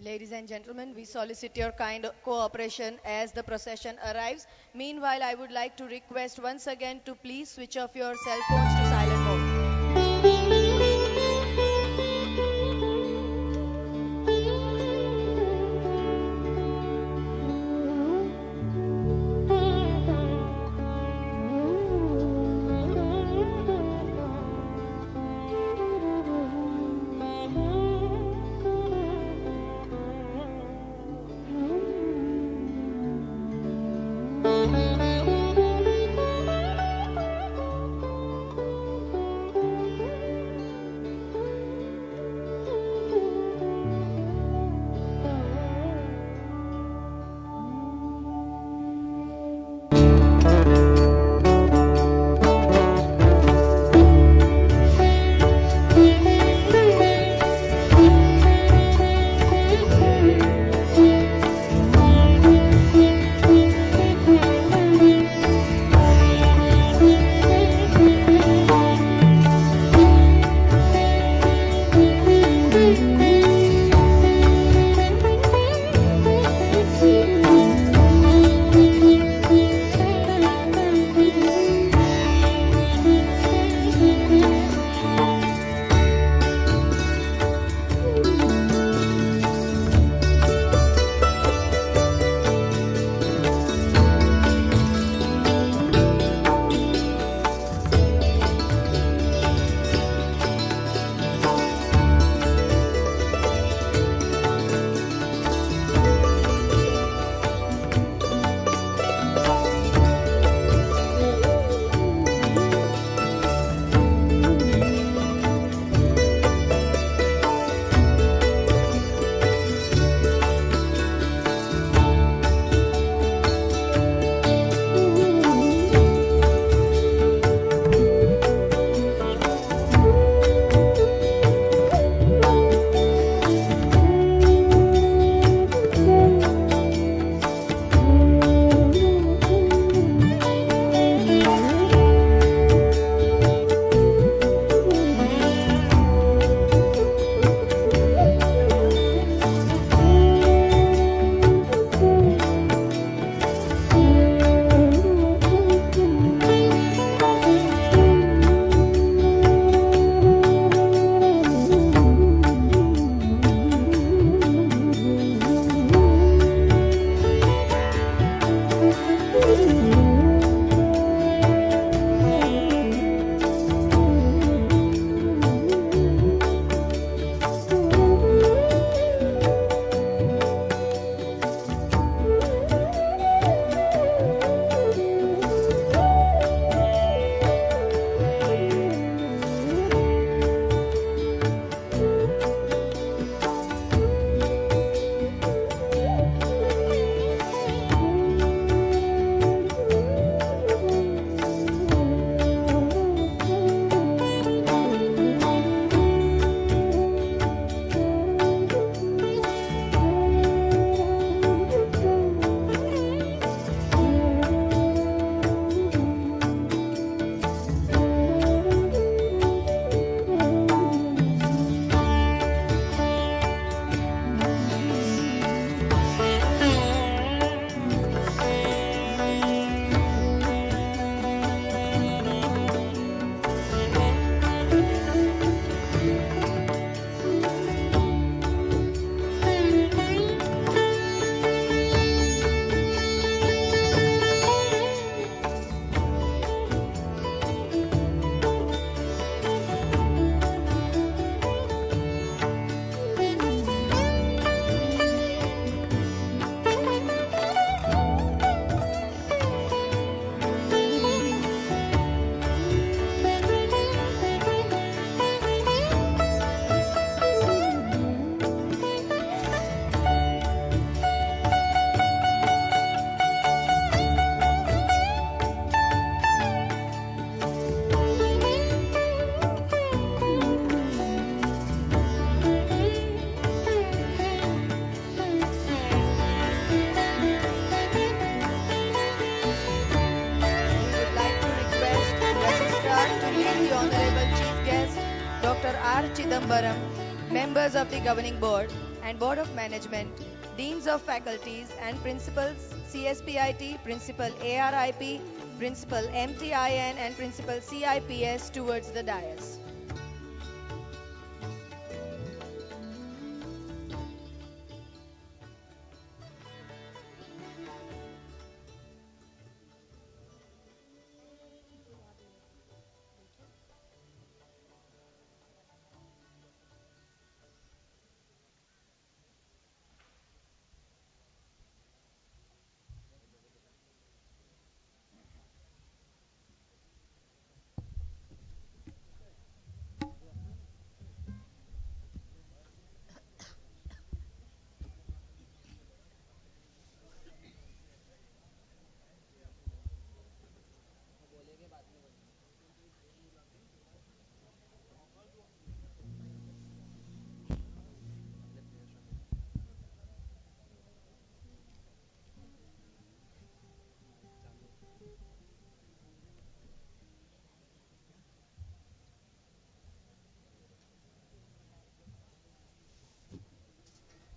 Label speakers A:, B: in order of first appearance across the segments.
A: Ladies and gentlemen, we solicit your kind cooperation as the procession arrives. Meanwhile, I would like to request once again to please switch off your cell phones to silent mode. Dr. R. Chidambaram, members of the governing board, and Board of Management, Deans of Faculties and Principals, CSPIT, Principal ARIP, Principal MTIN and Principal CIPS towards the dais.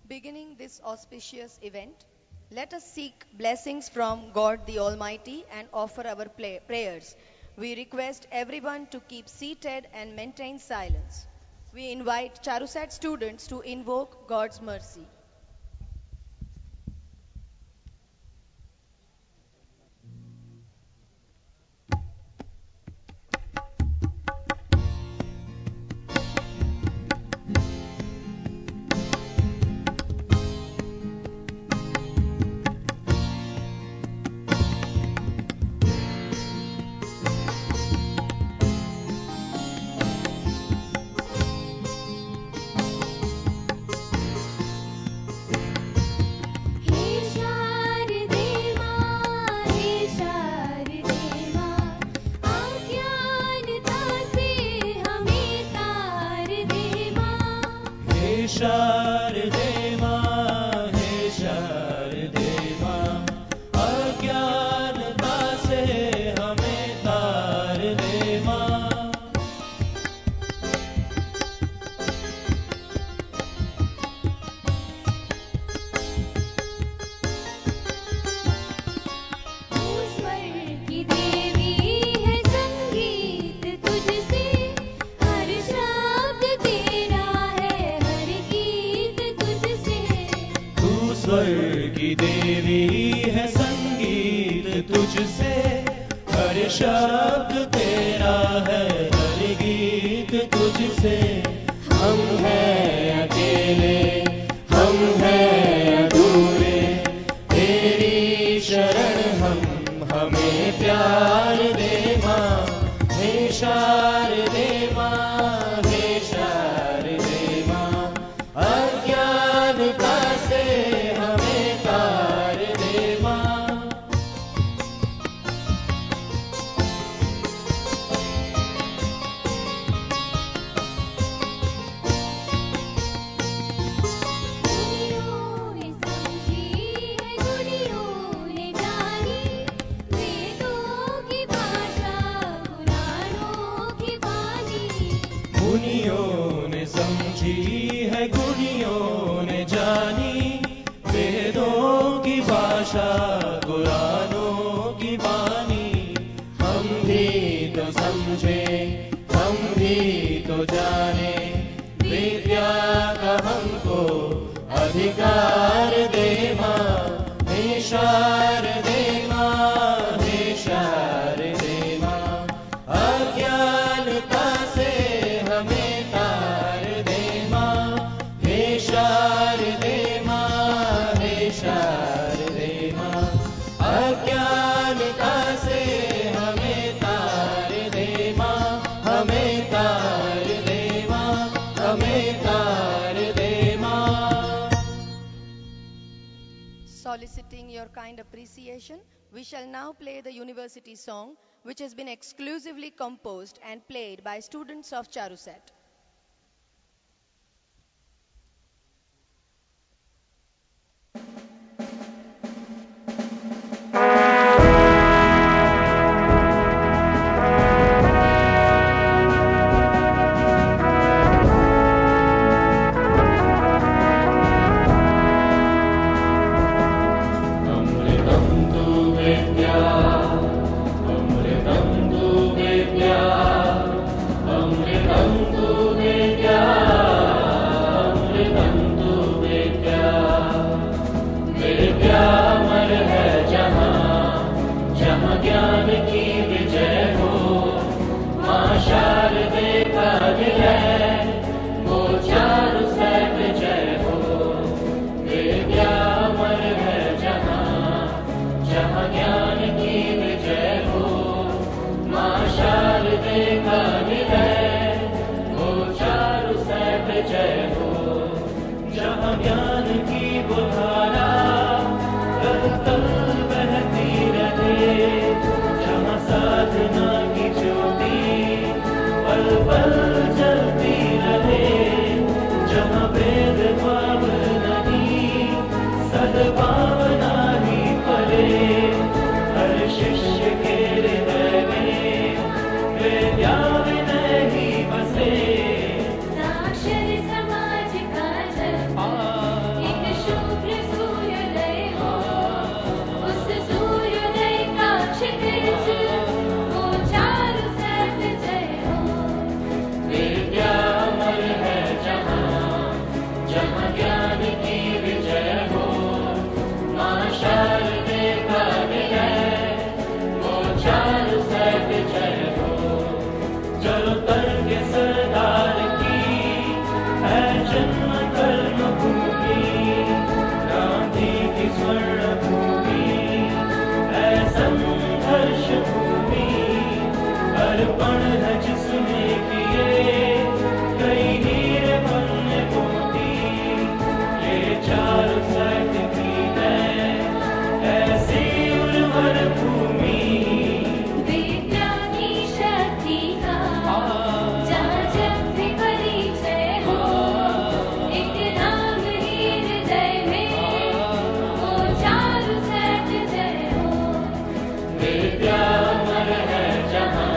A: Beginning this auspicious event, let us seek blessings from God the Almighty and offer our prayers. We request everyone to keep seated and maintain silence. We invite CHARUSAT students to invoke God's mercy.
B: शारदे माँ हे शारदे माँ अज्ञानता से हमें तार दे माँ
C: तू स्वर की देवी है संगीत तुझसे हर शब्द तेरा है हर गीत तुझसे
B: तू स्वर की देवी है संगीत तुझसे हर शब्द तेरा है हर गीत तुझसे हम हैं अकेले हम हैं अधूरे तेरी शरण हमें प्यार दे माँ हे शारदे माँ हे शारदे माँ अज्ञानता से हमें तार दे माँ
C: गुनियों ने समझी है गुनियों ने जानी वेदों की भाषा पुराणों की बानी
B: मुनियों ने समझी है गुनियों ने जानी वेदों की भाषा कुरानों की बानी हम भी तो समझे हम भी तो जाने विद्या का हमको अधिकार दे माँ हे शारदे माँ हे शारदे माँ अज्ञानता से हमें तार दे माँ हे शारदे माँ हे शारदे माँ अज्ञानता से हमें तार दे माँ हमें तार दे माँ हमें तार दे माँ
A: Soliciting your kind appreciation, we shall now play the university song, which has been exclusively composed and played by students of CHARUSAT.
B: जहाँ साधना की ज्योति पल पल जलती रहे, जहाँ भेदभाव नहीं सद्भावना ही फले, हर शिष्य के हृदय में विद्या विनय ही बसे।
C: साक्षर समाज का जब एक शुभ्र सूर्योदय हो, उस सूर्योदय का क्षितिज वो चारों सैफ जय हो।
B: विद्या अमर है जहाँ, जहाँ ज्ञान की विजय हो, माँ शारदे का विलय, वो चारों सैफ जय हो। चलो तर्क सरदार की है जन्म कर्म भूमि, क्रांति की स्वर्ण भूमि है संघर्ष भूमि, अर्पण है जिसने किए कई हीर पुण्य मोती, ये चारों सैफ की है ऐसी उर्वर भूमि।
C: विद्या की शक्ति का जहाँ जब भी परिचय हो, एक नाम ही हृदय में वो चारों सैफ जय हो।
B: विद्या अमर है जहाँ,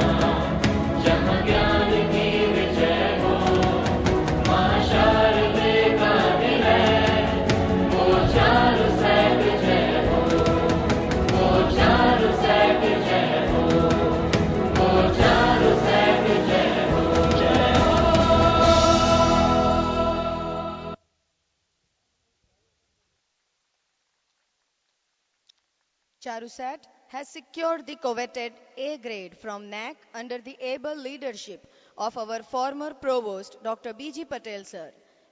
B: जहाँ ज्ञान की विजय हो, माँ शारदे का विलय, वो चारों सैफ जय हो, वो चारों सैफ जय हो, वो चारों सैफ जय हो, जय हो।
A: CHARUSAT has secured the coveted A grade from NAC under the able leadership of our former provost, Dr. B.G. Patel sir.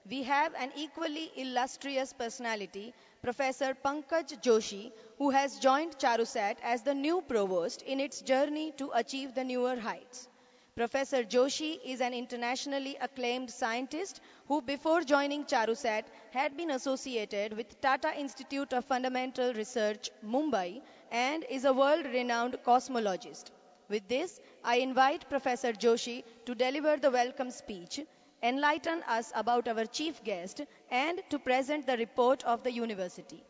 A: We have an equally illustrious personality, Professor Pankaj Joshi, who has joined CHARUSAT as the new provost in its journey to achieve the newer heights. Professor Joshi is an internationally acclaimed scientist who, before joining CHARUSAT, had been associated with Tata Institute of Fundamental Research, Mumbai, and is a world-renowned cosmologist. With this, I invite Professor Joshi to deliver the welcome speech, enlighten us about our chief guest, and to present the report of the university.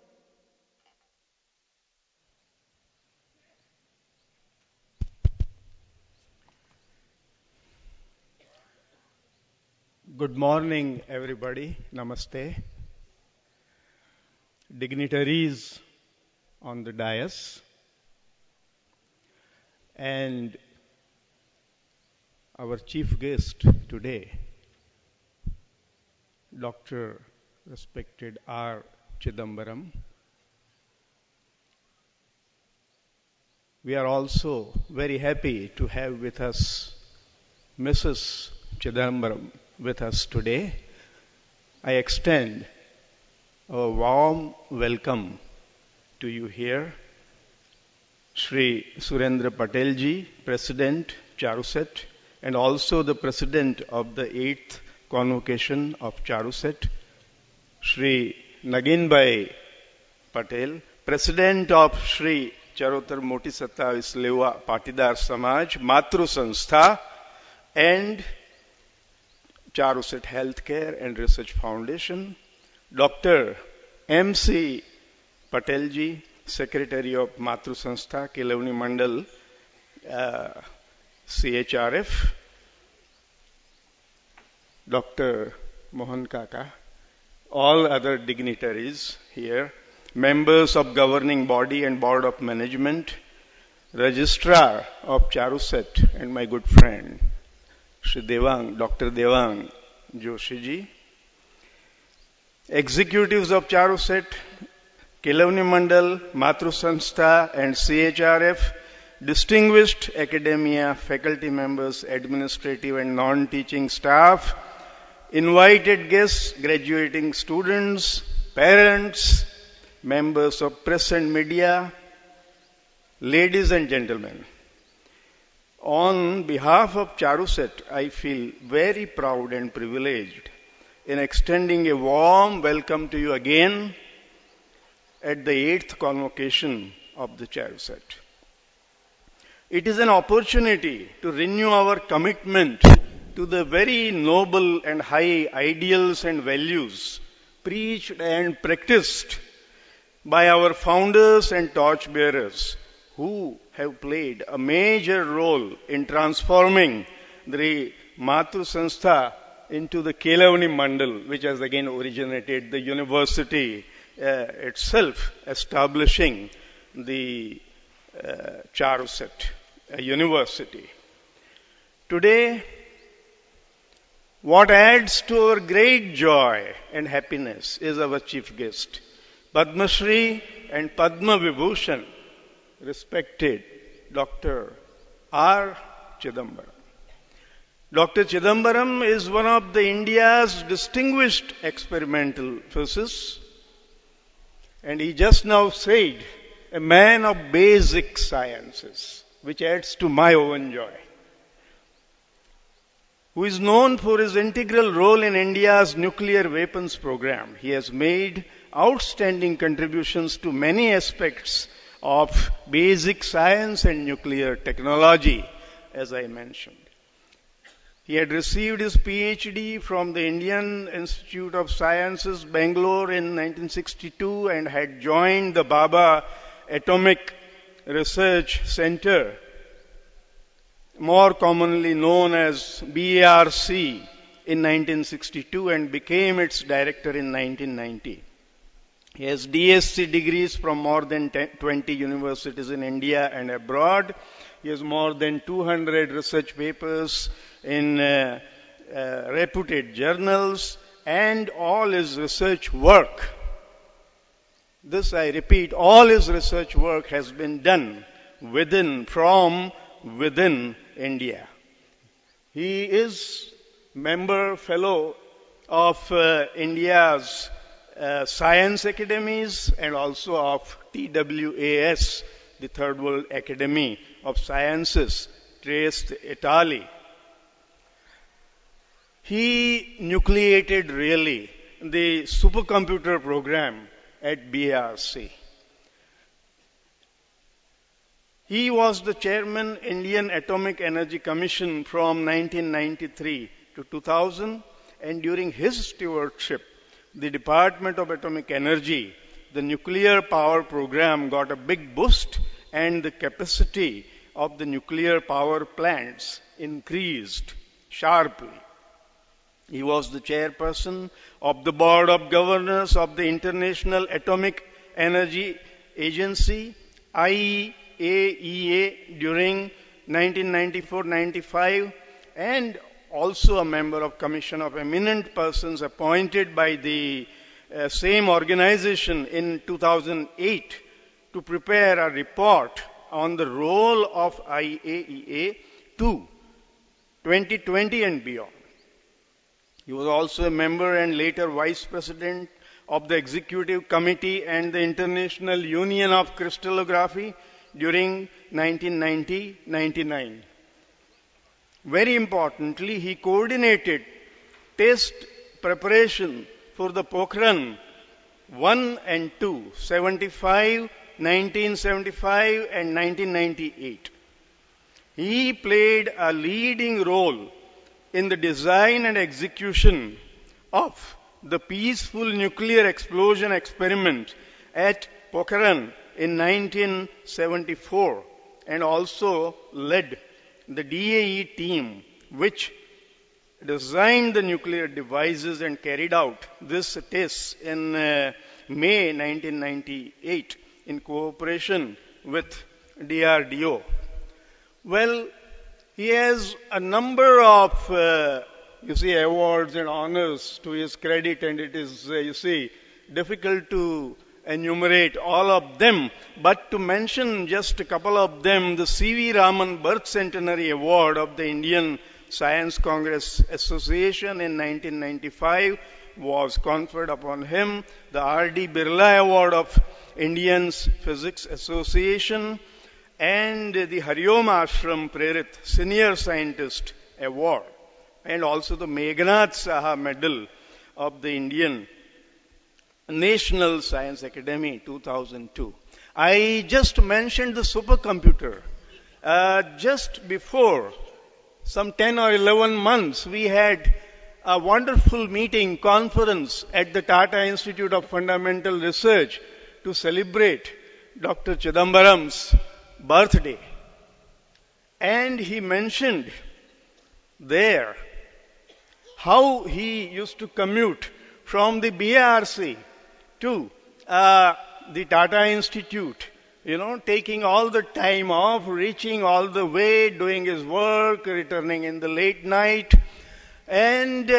D: Good morning, everybody. Namaste. Dignitaries on the dais and our chief guest today, Dr. Respected R. Chidambaram. We are also very happy to have with us Mrs. Chidambaram with us today. I extend a warm welcome to you here. Shri Surendra Patelji, President, CHARUSAT, and also the President of the 8th Convocation of CHARUSAT, Shri Naginbhai Patel, President of Shri Charotar Moti Sattavis Lewa Patidar Samaj, Matru Sanstha, and CHARUSAT Healthcare and Research Foundation, Dr. M.C. Patelji, Secretary of Matru Sanstha, Kelavani Mandal, CHRF, Dr. Mohan Kaka, all other dignitaries here, members of governing body and board of management, registrar of CHARUSAT, and my good friend, Shri Devang, Dr. Devang Joshi ji, executives of CHARUSAT, Kelavani Mandal, Matru Sanstha, and CHRF, distinguished academia, faculty members, administrative and non-teaching staff, invited guests, graduating students, parents, members of press and media, ladies and gentlemen. On behalf of CHARUSAT, I feel very proud and privileged in extending a warm welcome to you again at the 8th convocation of the CHARUSAT. It is an opportunity to renew our commitment to the very noble and high ideals and values preached and practiced by our founders and torchbearers who have played a major role in transforming the Matru Sanstha into the Kelavani Mandal, which has again originated the university itself, establishing the CHARUSAT university. Today, what adds to our great joy and happiness is our chief guest, Padma Shri and Padma Vibhushan, respected Dr. R. Chidambaram. Dr. Chidambaram is one of the India's distinguished experimental physicists, and he just now said, a man of basic sciences, which adds to my own joy, who is known for his integral role in India's nuclear weapons program. He has made outstanding contributions to many aspects of basic science and nuclear technology, as I mentioned. He had received his PhD from the Indian Institute of Sciences, Bangalore in 1962 and had joined the Baba Atomic Research Center, more commonly known as BARC, in 1962 and became its director in 1990. He has DSc degrees from more than 20 universities in India and abroad. He has more than 200 research papers in reputed journals, and all his research work, this I repeat, all his research work has been done from within India. He is fellow of India's science academies and also of TWAS, the Third World Academy of Sciences, Trieste, Italy. He nucleated really the supercomputer program at BARC. He was the chairman Indian Atomic Energy Commission from 1993 to 2000, and during his stewardship, the Department of Atomic Energy, the nuclear power program, got a big boost, and the capacity of the nuclear power plants increased sharply. He was the chairperson of the Board of Governors of the International Atomic Energy Agency, IAEA, during 1994-95, and also a member of Commission of Eminent Persons appointed by the same organization in 2008 to prepare a report on the role of IAEA to 2020 and beyond. He was also a member and later vice president of the Executive Committee and the International Union of Crystallography during 1990-99. Very importantly, he coordinated test preparation for the Pokhran 1 and 2, 1975 and 1998. He played a leading role in the design and execution of the peaceful nuclear explosion experiment at Pokhran in 1974 and also led the DAE team which designed the nuclear devices and carried out this test in May 1998 in cooperation with DRDO. Well, he has a number of, awards and honors to his credit, and it is, difficult to enumerate all of them. But to mention just a couple of them, the C.V. Raman Birth Centenary Award of the Indian Science Congress Association in 1995 was conferred upon him. The R.D. Birla Award of Indian Physics Association and the Hariom Ashram Prerit Senior Scientist Award, and also the Meghnad Saha Medal of the Indian National Science Academy 2002. I just mentioned the supercomputer. Just before some 10 or 11 months, we had a wonderful meeting, conference at the Tata Institute of Fundamental Research to celebrate Dr. Chidambaram's birthday. And he mentioned there how he used to commute from the BRC to the Tata Institute, taking all the time off, reaching all the way, doing his work, returning in the late night. And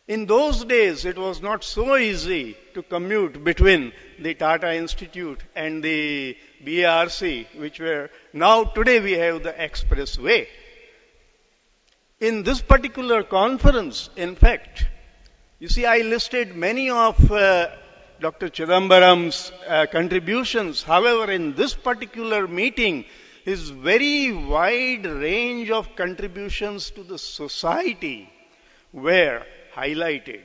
D: in those days, it was not so easy to commute between the Tata Institute and the BRC, which were now today we have the expressway. In this particular conference, in fact, you see, I listed many of Dr. Chidambaram's contributions. However, in this particular meeting, his very wide range of contributions to the society were highlighted.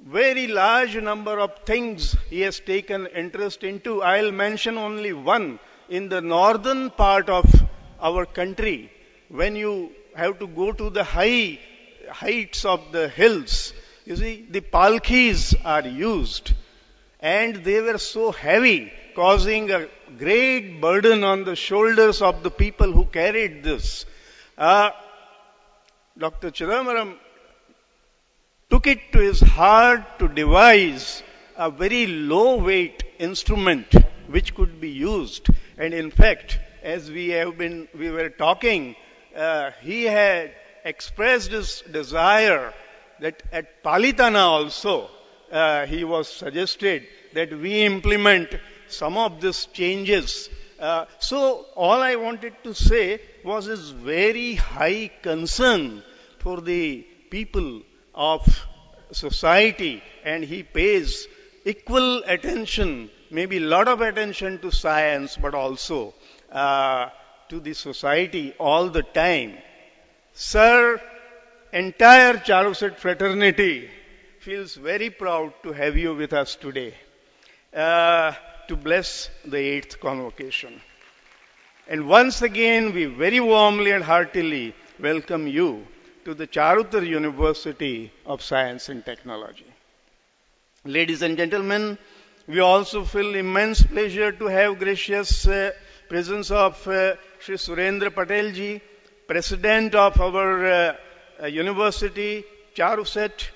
D: Very large number of things he has taken interest into. I'll mention only one. In the northern part of our country, when you have to go to the heights of the hills, you see, the palkis are used. And they were so heavy, causing a great burden on the shoulders of the people who carried this. Dr. Chidambaram took it to his heart to devise a very low weight instrument which could be used. And in fact, as we were talking, he had expressed his desire that at Palitana also, he was suggested that we implement some of these changes. So all I wanted to say was his very high concern for the people of society, and he pays equal attention, maybe a lot of attention to science, but also to the society all the time. Sir, entire CHARUSAT fraternity feels very proud to have you with us today to bless the 8th convocation. And once again, we very warmly and heartily welcome you to the Charutar University of Science and Technology. Ladies and gentlemen, we also feel immense pleasure to have gracious presence of Shri Surendra Patel ji, President of our university, CHARUSAT,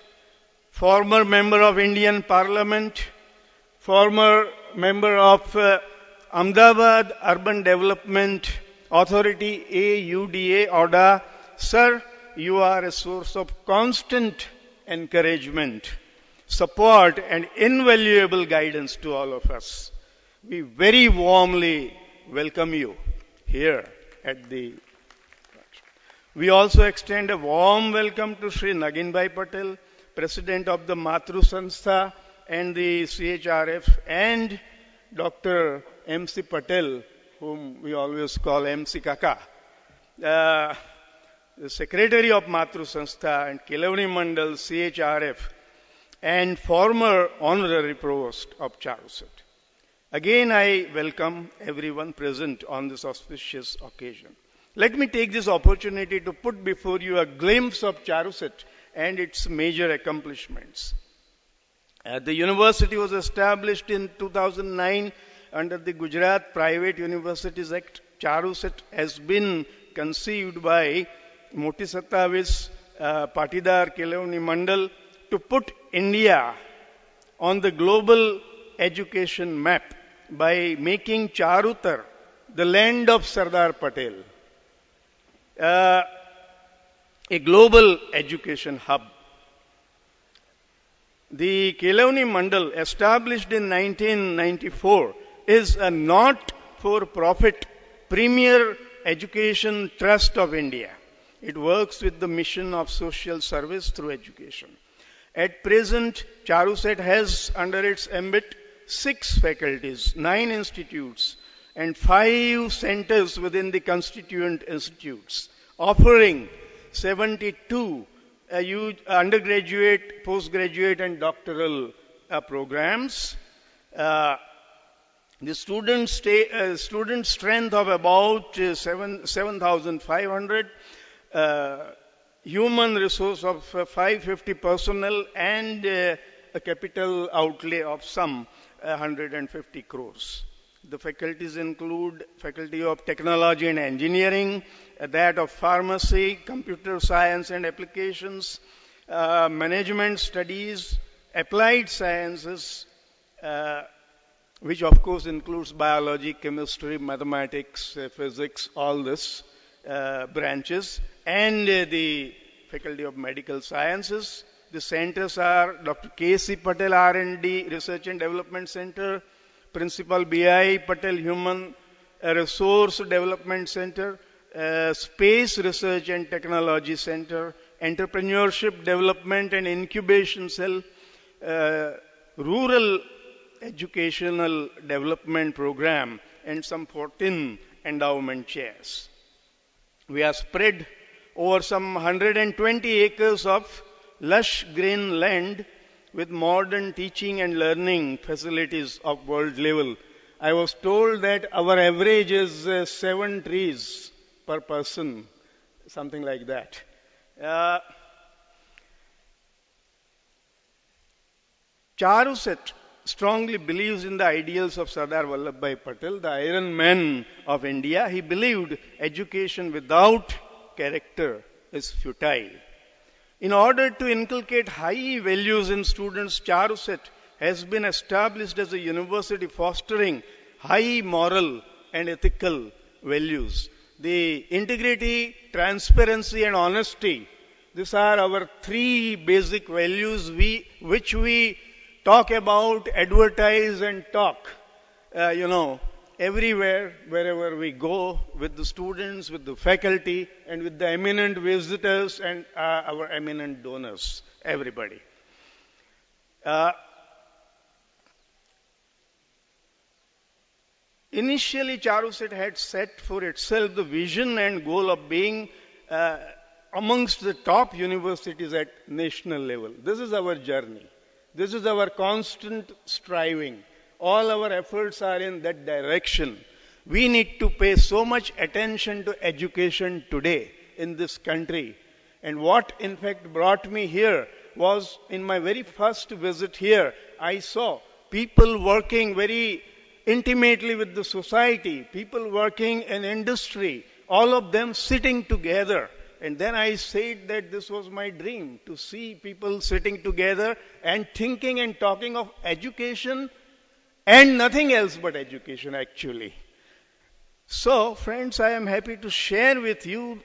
D: former member of Indian Parliament, former member of Ahmedabad Urban Development Authority, AUDA, ODA. Sir, you are a source of constant encouragement, support, and invaluable guidance to all of us. We very warmly welcome you here at the. We also extend a warm welcome to Sri Naginbhai Patel, President of the Matru Sanstha and the CHRF, and Dr. MC Patel, whom we always call MC Kaka, the Secretary of Matru Sanstha and Kelavani Mandal CHRF, and former Honorary Provost of CHARUSAT. Again, I welcome everyone present on this auspicious occasion. Let me take this opportunity to put before you a glimpse of CHARUSAT and its major accomplishments. The university was established in 2009 under the Gujarat Private Universities Act. CHARUSAT has been conceived by Moti Sattavis Patidar Kelavani Mandal to put India on the global education map by making Charutar the land of Sardar Patel, a global education hub. The Kelavani Mandal, established in 1994, is a not-for-profit premier education trust of India. It works with the mission of social service through education. At present, CHARUSAT has under its ambit 6 faculties, 9 institutes, and 5 centers within the constituent institutes, offering 72 undergraduate, postgraduate, and doctoral programs. The student strength of about 7,500, human resource of 550 personnel, and a capital outlay of some 150 crores. The faculties include Faculty of Technology and Engineering, that of Pharmacy, Computer Science and Applications, Management Studies, Applied Sciences, which of course includes biology, chemistry, mathematics, physics, all this branches, and the Faculty of Medical Sciences. The centers are Dr. K.C. Patel R&D Research and Development Center, Principal B.I. Patel Human Resource Development Center, Space Research and Technology Center, Entrepreneurship Development and Incubation Cell, Rural Educational Development Program, and some 14 endowment chairs. We are spread over some 120 acres of lush green land with modern teaching and learning facilities of world level. I was told that our average is 7 trees per person, something like that. CHARUSAT strongly believes in the ideals of Sardar Vallabhbhai Patel, the Iron Man of India. He believed education without character is futile. In order to inculcate high values in students, CHARUSAT has been established as a university fostering high moral and ethical values. The integrity, transparency and honesty, these are our 3 basic values which we talk about, advertise and talk, everywhere, wherever we go, with the students, with the faculty, and with the eminent visitors and our eminent donors, everybody. Initially, CHARUSAT had set for itself the vision and goal of being amongst the top universities at national level. This is our journey. This is our constant striving. All our efforts are in that direction. We need to pay so much attention to education today in this country. And what in fact brought me here was in my very first visit here, I saw people working very intimately with the society, people working in industry, all of them sitting together. And then I said that this was my dream, to see people sitting together and thinking and talking of education and nothing else but education actually. So friends, I am happy to share with you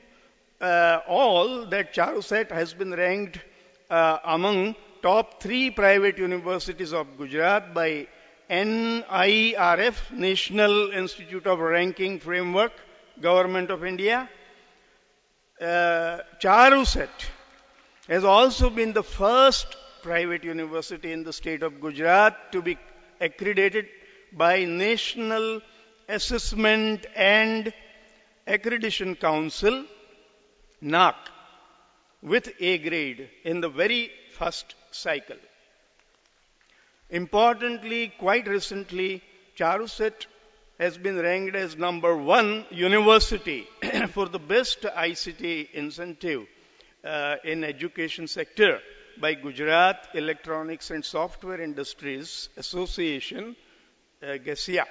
D: all that CHARUSAT has been ranked among top 3 private universities of Gujarat by NIRF, National Institute of Ranking Framework, Government of India. CHARUSAT has also been the first private university in the state of Gujarat to be accredited by National Assessment and Accreditation Council, NAAC, with A grade in the very first cycle. Importantly, quite recently, CHARUSAT has been ranked as number 1 university for the best ICT incentive in education sector by Gujarat Electronics and Software Industries Association, GESIA,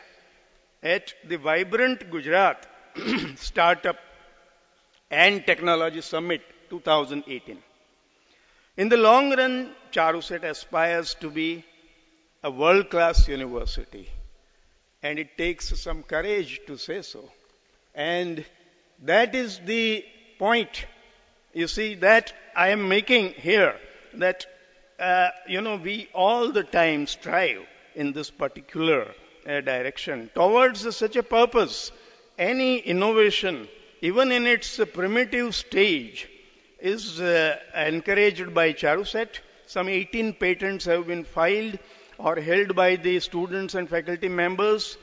D: at the Vibrant Gujarat Startup and Technology Summit 2018. In the long run, CHARUSAT aspires to be a world-class university. And it takes some courage to say so. And that is the point, you see, that I am making here, that, we all the time strive in this particular direction towards such a purpose. Any innovation, even in its primitive stage, is encouraged by CHARUSAT. Some 18 patents have been filed or held by the students and faculty members.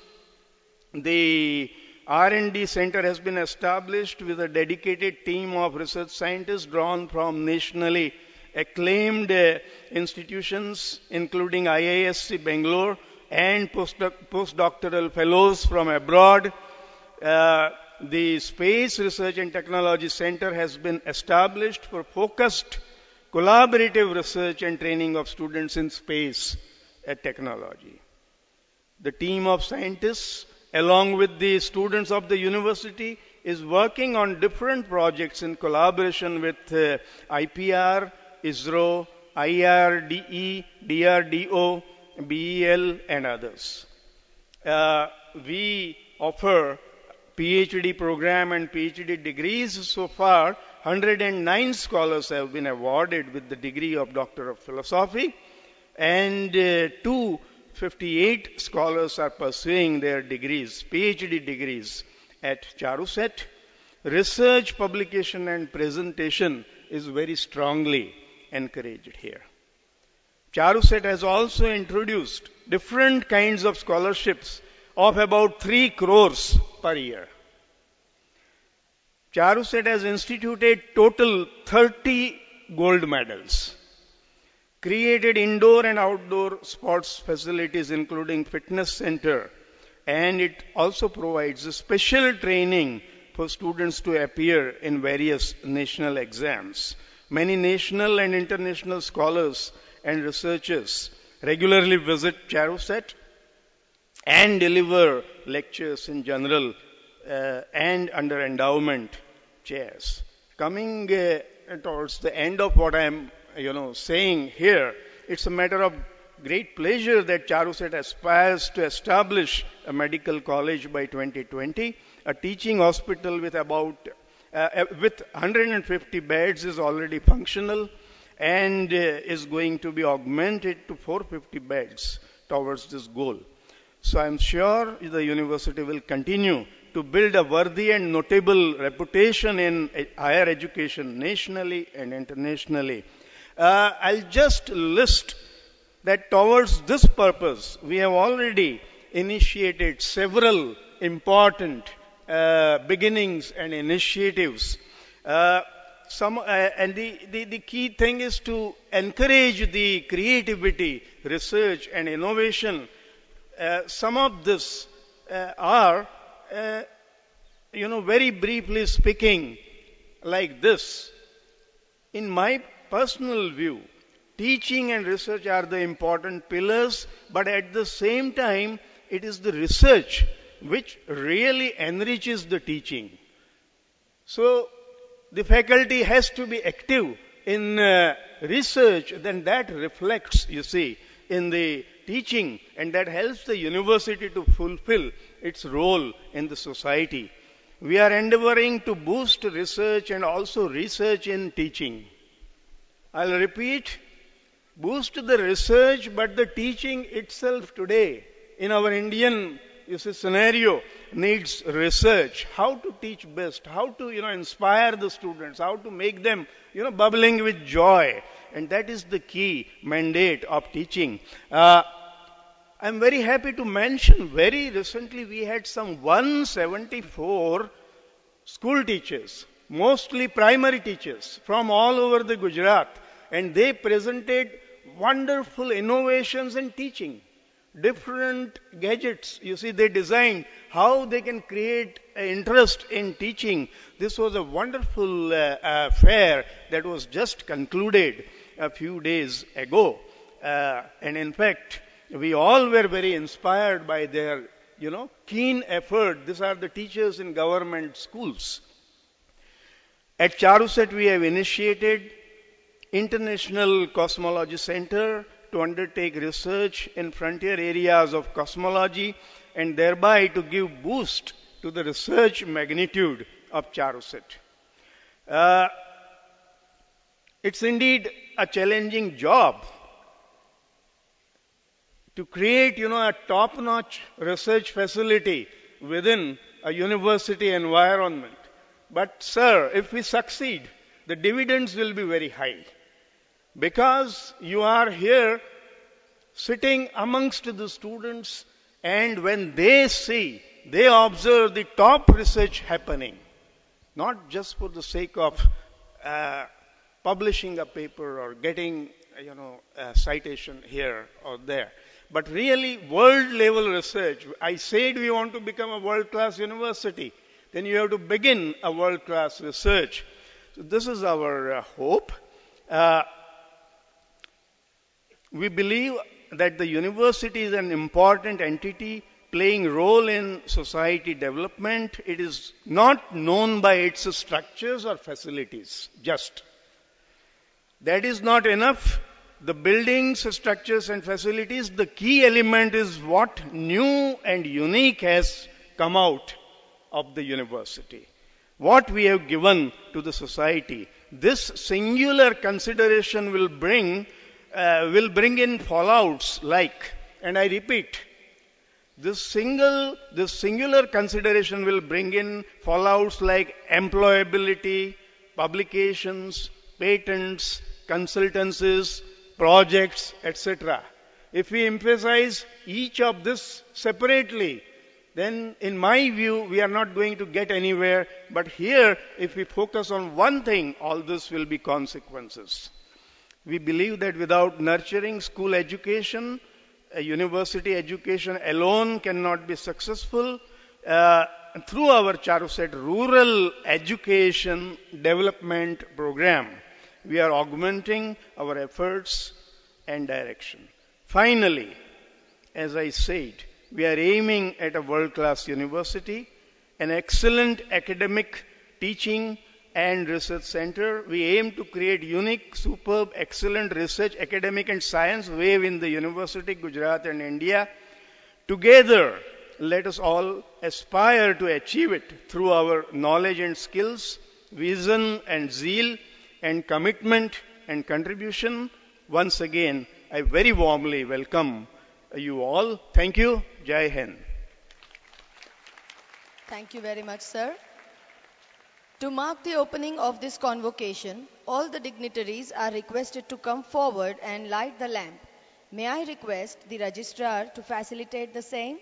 D: The R&D center has been established with a dedicated team of research scientists drawn from nationally acclaimed institutions, including IISc Bangalore and postdoctoral fellows from abroad. The Space Research and Technology Center has been established for focused collaborative research and training of students in space technology. The team of scientists, along with the students of the university, is working on different projects in collaboration with IPR, ISRO, IRDE, DRDO, BEL, and others. We offer PhD program and PhD degrees. So far, 109 scholars have been awarded with the degree of Doctor of Philosophy, and 258 scholars are pursuing their degrees, PhD degrees at CHARUSAT. Research, publication, and presentation is very strongly encouraged here. CHARUSAT has also introduced different kinds of scholarships of about 3 crores per year. CHARUSAT has instituted total 30 gold medals, created indoor and outdoor sports facilities including fitness center, and it also provides a special training for students to appear in various national exams. Many national and international scholars and researchers regularly visit CHARUSAT and deliver lectures in general and under endowment chairs. Coming towards the end of what I am saying here, it's a matter of great pleasure that CHARUSAT aspires to establish a medical college by 2020. A teaching hospital with with 150 beds is already functional and is going to be augmented to 450 beds towards this goal. So I'm sure the university will continue to build a worthy and notable reputation in higher education nationally and internationally. I'll just list that towards this purpose, we have already initiated several important beginnings and initiatives. And the key thing is to encourage the creativity, research, and innovation. Some of this are, very briefly speaking, like this. In my personal view, teaching and research are the important pillars, but at the same time, it is the research which really enriches the teaching. So, the faculty has to be active in research, then that reflects, in the teaching, and that helps the university to fulfill its role in the society. We are endeavoring to boost research and also research in teaching. I'll repeat, boost the research, but the teaching itself today in our Indian scenario needs research. How to teach best, how to inspire the students, how to make them bubbling with joy, and that is the key mandate of teaching. I'm very happy to mention very recently we had some 174 school teachers, mostly primary teachers from all over the Gujarat, and they presented wonderful innovations in teaching. Different gadgets, they designed how they can create interest in teaching. This was a wonderful fair that was just concluded a few days ago. And in fact, we all were very inspired by their, keen effort. These are the teachers in government schools. At CHARUSAT, we have initiated International Cosmology Center to undertake research in frontier areas of cosmology and thereby to give boost to the research magnitude of CHARUSAT. It's indeed a challenging job to create, a top-notch research facility within a university environment. But, sir, if we succeed, the dividends will be very high. Because you are here sitting amongst the students, and when they see, they observe the top research happening, not just for the sake of publishing a paper or getting, a citation here or there, but really world level research. I said we want to become a world class university. Then you have to begin a world class research. So this is our hope. Uh, we believe that the university is an important entity playing role in society development. It is not known by its structures or facilities, just. That is not enough. The buildings, structures and facilities, the key element is what new and unique has come out of the university. What we have given to the society. This singular consideration will bring in fallouts like, and I repeat, this singular consideration will bring in fallouts like employability, publications, patents, consultancies, projects, etc. If we emphasize each of this separately, then in my view, we are not going to get anywhere. But here, if we focus on one thing, all this will be consequences. We believe that without nurturing school education, university education alone cannot be successful. Through our CHARUSAT Rural Education Development Program, we are augmenting our efforts and direction. Finally, as I said, we are aiming at a world-class university, an excellent academic teaching and research center. We aim to create unique, superb, excellent research, academic and science wave in the university, Gujarat and India. Together, let us all aspire to achieve it through our knowledge and skills, vision and zeal, and commitment and contribution. Once again, I very warmly welcome you all. Thank you. Jai Hind.
A: Thank you very much, sir. To mark the opening of this convocation, all the dignitaries are requested to come forward and light the lamp. May I request the registrar to facilitate the same?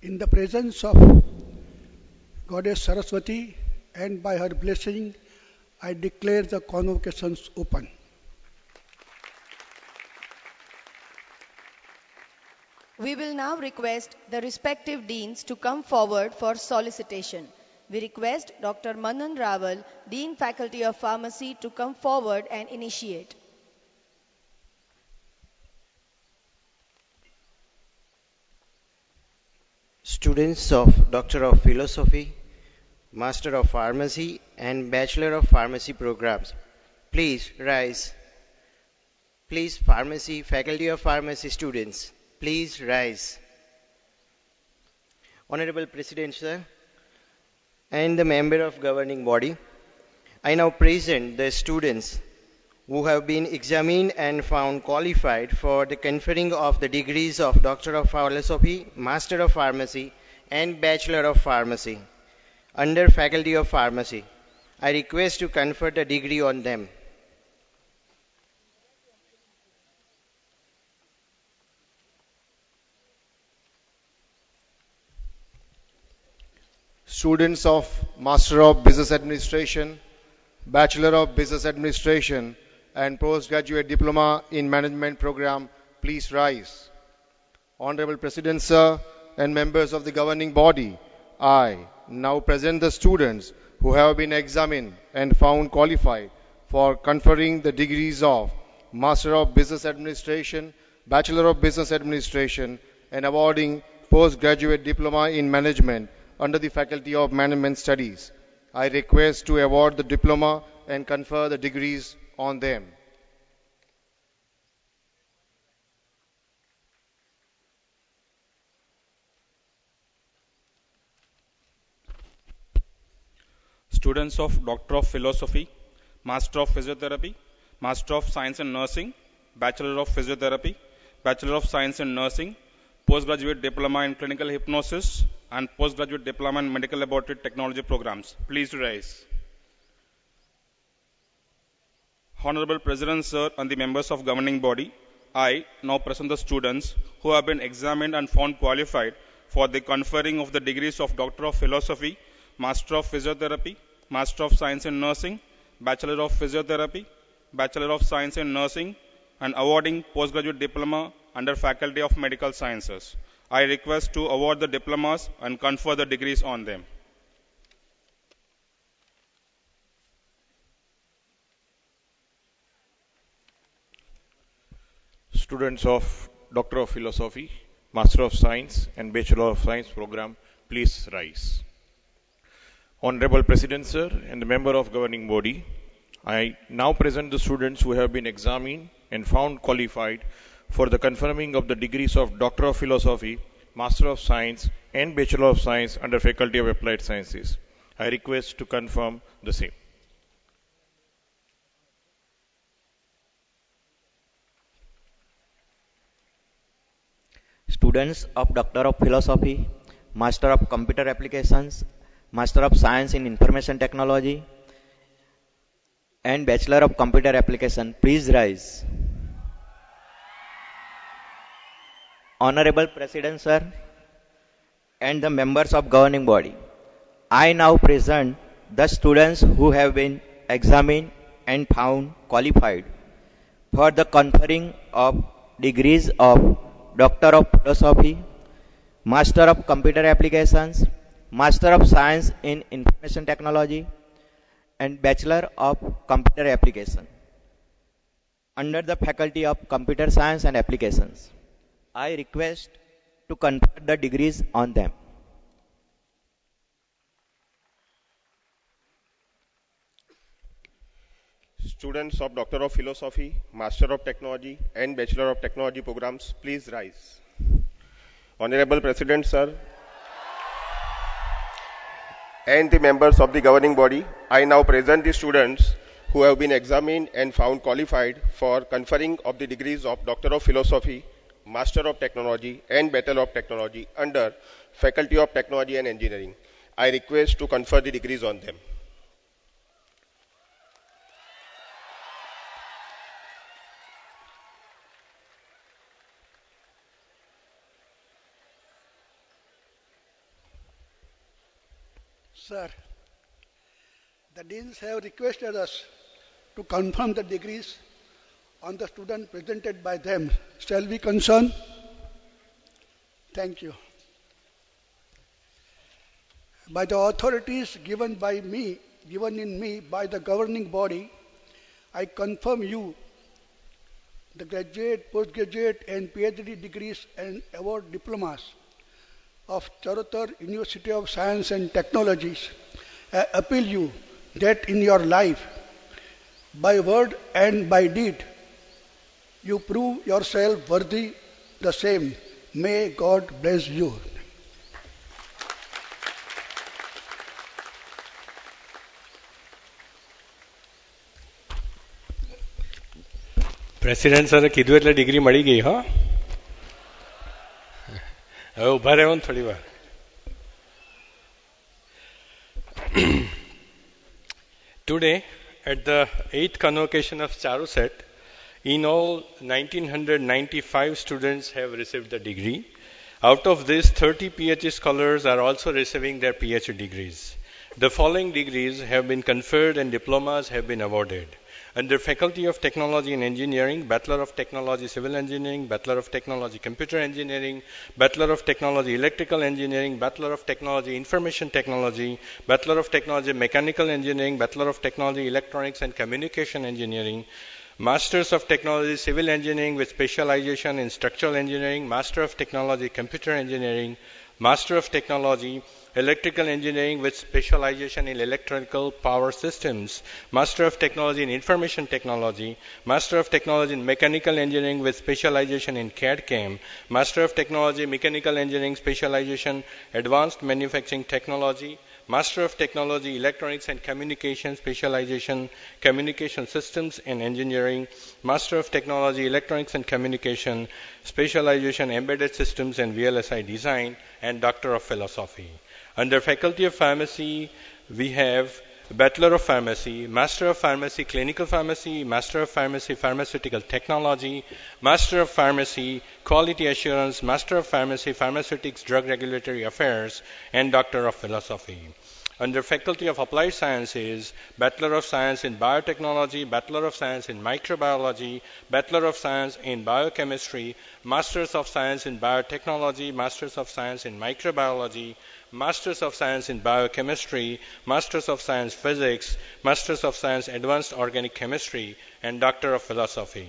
E: In the presence of Goddess Saraswati and by her blessing, I declare the convocations open.
A: We will now request the respective deans to come forward for solicitation. We request Dr. Manan Rawal, Dean Faculty of Pharmacy, to come forward and initiate.
F: Students of Doctor of Philosophy, Master of Pharmacy and Bachelor of Pharmacy programs, please rise. Please, Pharmacy, Faculty of Pharmacy students, please rise. Honorable President, sir, and the member of governing body, I now present the students who have been examined and found qualified for the conferring of the degrees of Doctor of Philosophy, Master of Pharmacy, and Bachelor of Pharmacy under Faculty of Pharmacy. I request to confer the degree on them.
G: Students of Master of Business Administration, Bachelor of Business Administration, and Postgraduate Diploma in Management program, please rise. Honorable President, Sir, and members of the governing body, I now present the students who have been examined and found qualified for conferring the degrees of Master of Business Administration, Bachelor of Business Administration, and awarding Postgraduate Diploma in Management under the Faculty of Management Studies. I request to award the diploma and confer the degrees on them.
H: Students of Doctor of Philosophy, Master of Physiotherapy, Master of Science in Nursing, Bachelor of Physiotherapy, Bachelor of Science in Nursing, Postgraduate Diploma in Clinical Hypnosis, and Postgraduate Diploma in Medical Laboratory Technology programs. Please rise. Honorable President, Sir, and the members of governing body, I now present the students who have been examined and found qualified for the conferring of the degrees of Doctor of Philosophy, Master of Physiotherapy, Master of Science in Nursing, Bachelor of Physiotherapy, Bachelor of Science in Nursing, and awarding postgraduate diploma under Faculty of Medical Sciences. I request to award the diplomas and confer the degrees on them.
I: Students of Doctor of Philosophy, Master of Science, and Bachelor of Science program, please rise. Honorable President, Sir, and the member of governing body, I now present the students who have been examined and found qualified for the confirming of the degrees of Doctor of Philosophy, Master of Science, and Bachelor of Science under Faculty of Applied Sciences. I request to confirm the same.
J: Students of Doctor of Philosophy, Master of Computer Applications, Master of Science in Information Technology, and Bachelor of Computer Application, please rise. Honorable President, Sir, and the members of governing body, I now present the students who have been examined and found qualified for the conferring of degrees of Doctor of Philosophy, Master of Computer Applications, Master of Science in Information Technology, and Bachelor of Computer Application under the Faculty of Computer Science and Applications. I request to confer the degrees on them.
K: Students of Doctor of Philosophy, Master of Technology, and Bachelor of Technology programs, please rise. Honorable President, Sir, and the members of the governing body, I now present the students who have been examined and found qualified for conferring of the degrees of Doctor of Philosophy, Master of Technology, and Bachelor of Technology under Faculty of Technology and Engineering. I request to confer the degrees on them.
E: Sir, the deans have requested us to confirm the degrees on the student presented by them. Shall we concern? Thank you. By the authorities given in me by the governing body, I confirm you the graduate, postgraduate, and PhD degrees and award diplomas of CHARUSAT University of Science and Technologies. I appeal you that in your life, by word and by deed, you prove yourself worthy the same. May God bless you.
L: President સરે કીધું એટલે degree મળી ગઈ. હો, હવે ઉભા રહેવું ને થોડી વાર. Today, at the 8th convocation of CHARUSAT, in all 1995 students have received the degree. Out of this, 30 PhD scholars are also receiving their PhD degrees. The following degrees have been conferred and diplomas have been awarded. Under Faculty of Technology and Engineering, Bachelor of Technology Civil Engineering, Bachelor of Technology Computer Engineering, Bachelor of Technology Electrical Engineering, Bachelor of Technology Information Technology, Bachelor of Technology Mechanical Engineering, Bachelor of Technology Electronics and Communication Engineering, Masters of Technology Civil Engineering with specialization in Structural Engineering, Master of Technology Computer Engineering, Master of Technology Electrical Engineering with specialization in Electrical Power Systems, Master of Technology in Information Technology, Master of Technology in Mechanical Engineering with specialization in CAD/CAM, Master of Technology Mechanical Engineering specialization Advanced Manufacturing Technology, Master of Technology Electronics and Communication specialization Communication Systems and Engineering, Master of Technology Electronics and Communication specialization Embedded Systems and VLSI Design, and Doctor of Philosophy. Under Faculty of Pharmacy, we have Bachelor of Pharmacy, Master of Pharmacy Clinical Pharmacy, Master of Pharmacy Pharmaceutical Technology, Master of Pharmacy Quality Assurance, Master of Pharmacy Pharmaceutics Drug Regulatory Affairs, and Doctor of Philosophy. Under Faculty of Applied Sciences, Bachelor of Science in Biotechnology, Bachelor of Science in Microbiology, Bachelor of Science in Biochemistry, Masters of Science in Biotechnology, Masters of Science in Microbiology, Masters of Science in Biochemistry, Masters of Science Physics, Masters of Science Advanced Organic Chemistry, and Doctor of Philosophy.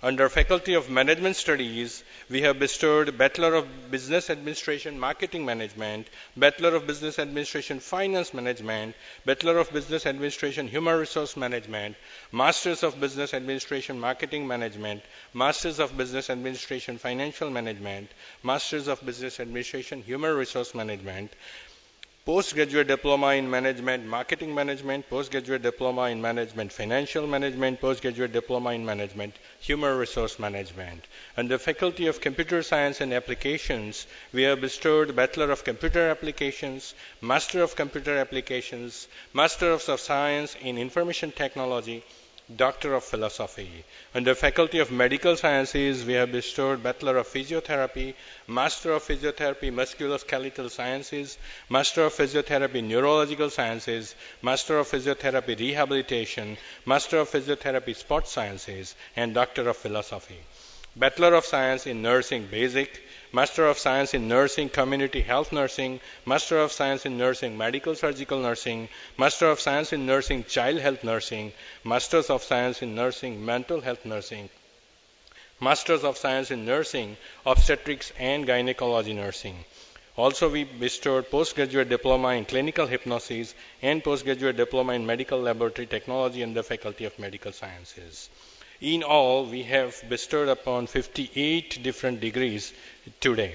L: Under Faculty of Management Studies, we have bestowed Bachelor of Business Administration Marketing Management, Bachelor of Business Administration Finance Management, Bachelor of Business Administration Human Resource Management, Masters of Business Administration Marketing Management, Masters of Business Administration Financial Management, Masters of Business Administration Human Resource Management, Postgraduate Diploma in Management Marketing Management, Postgraduate Diploma in Management Financial Management, Postgraduate Diploma in Management Human Resource Management. Under Faculty of Computer Science and Applications, we have bestowed Bachelor of Computer Applications, Master of Computer Applications, Master of Science in Information Technology, Doctor of Philosophy. Under Faculty of Medical Sciences, we have bestowed Bachelor of Physiotherapy, Master of Physiotherapy Musculoskeletal Sciences, Master of Physiotherapy Neurological Sciences, Master of Physiotherapy Rehabilitation, Master of Physiotherapy Sports Sciences, and Doctor of Philosophy. Bachelor of Science in Nursing Basic, Master of Science in Nursing Community Health Nursing, Master of Science in Nursing Medical Surgical Nursing, Master of Science in Nursing Child Health Nursing, Masters of Science in Nursing Mental Health Nursing, Masters of Science in Nursing Obstetrics and Gynecology Nursing. Also, we bestowed Postgraduate Diploma in Clinical Hypnosis and Postgraduate Diploma in Medical Laboratory Technology in the Faculty of Medical Sciences. In all, we have bestowed upon 58 different degrees today.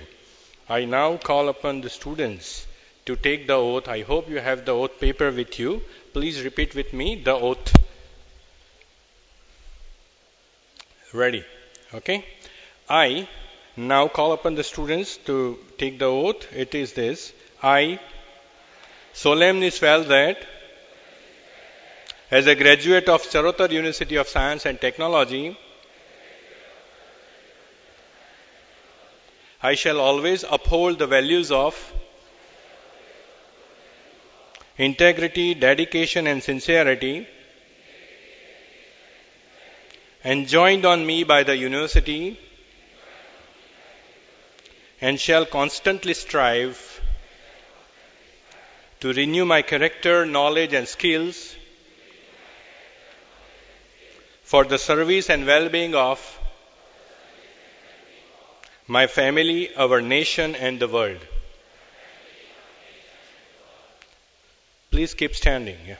L: I now call upon the students to take the oath. I hope you have the oath paper with you. Please repeat with me the oath. Ready? Okay. I now call upon the students to take the oath. It is this. I solemnly swear that as a graduate of Charotar University of Science and Technology, I shall always uphold the values of integrity, dedication, and sincerity enjoined on me by the university, and shall constantly strive to renew my character, knowledge, and skills for the service and well-being of my family, our nation, and the world. Please keep standing. Yeah.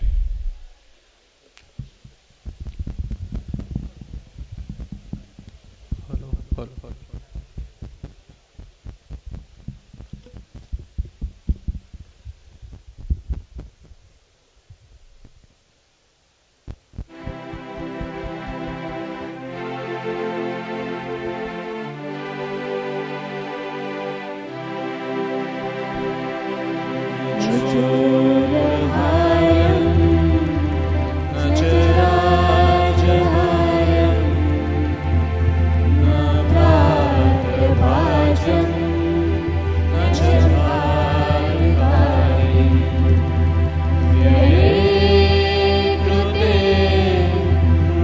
B: चोरहारम् न च राजहारम् न भ्रातृभाजम् न च भारिभारि व्यये कृते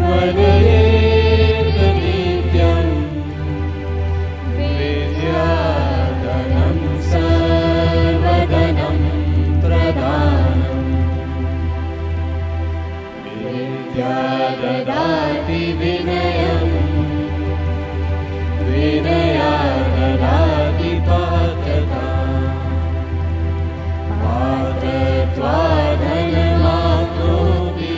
B: वदयेत नित्यम् विद्याधनं सर्वधनं प्रदानम् विद्या ददाति विनयम् विनया ददाति पात्रताम् पात्रत्वाधनमाप्नोति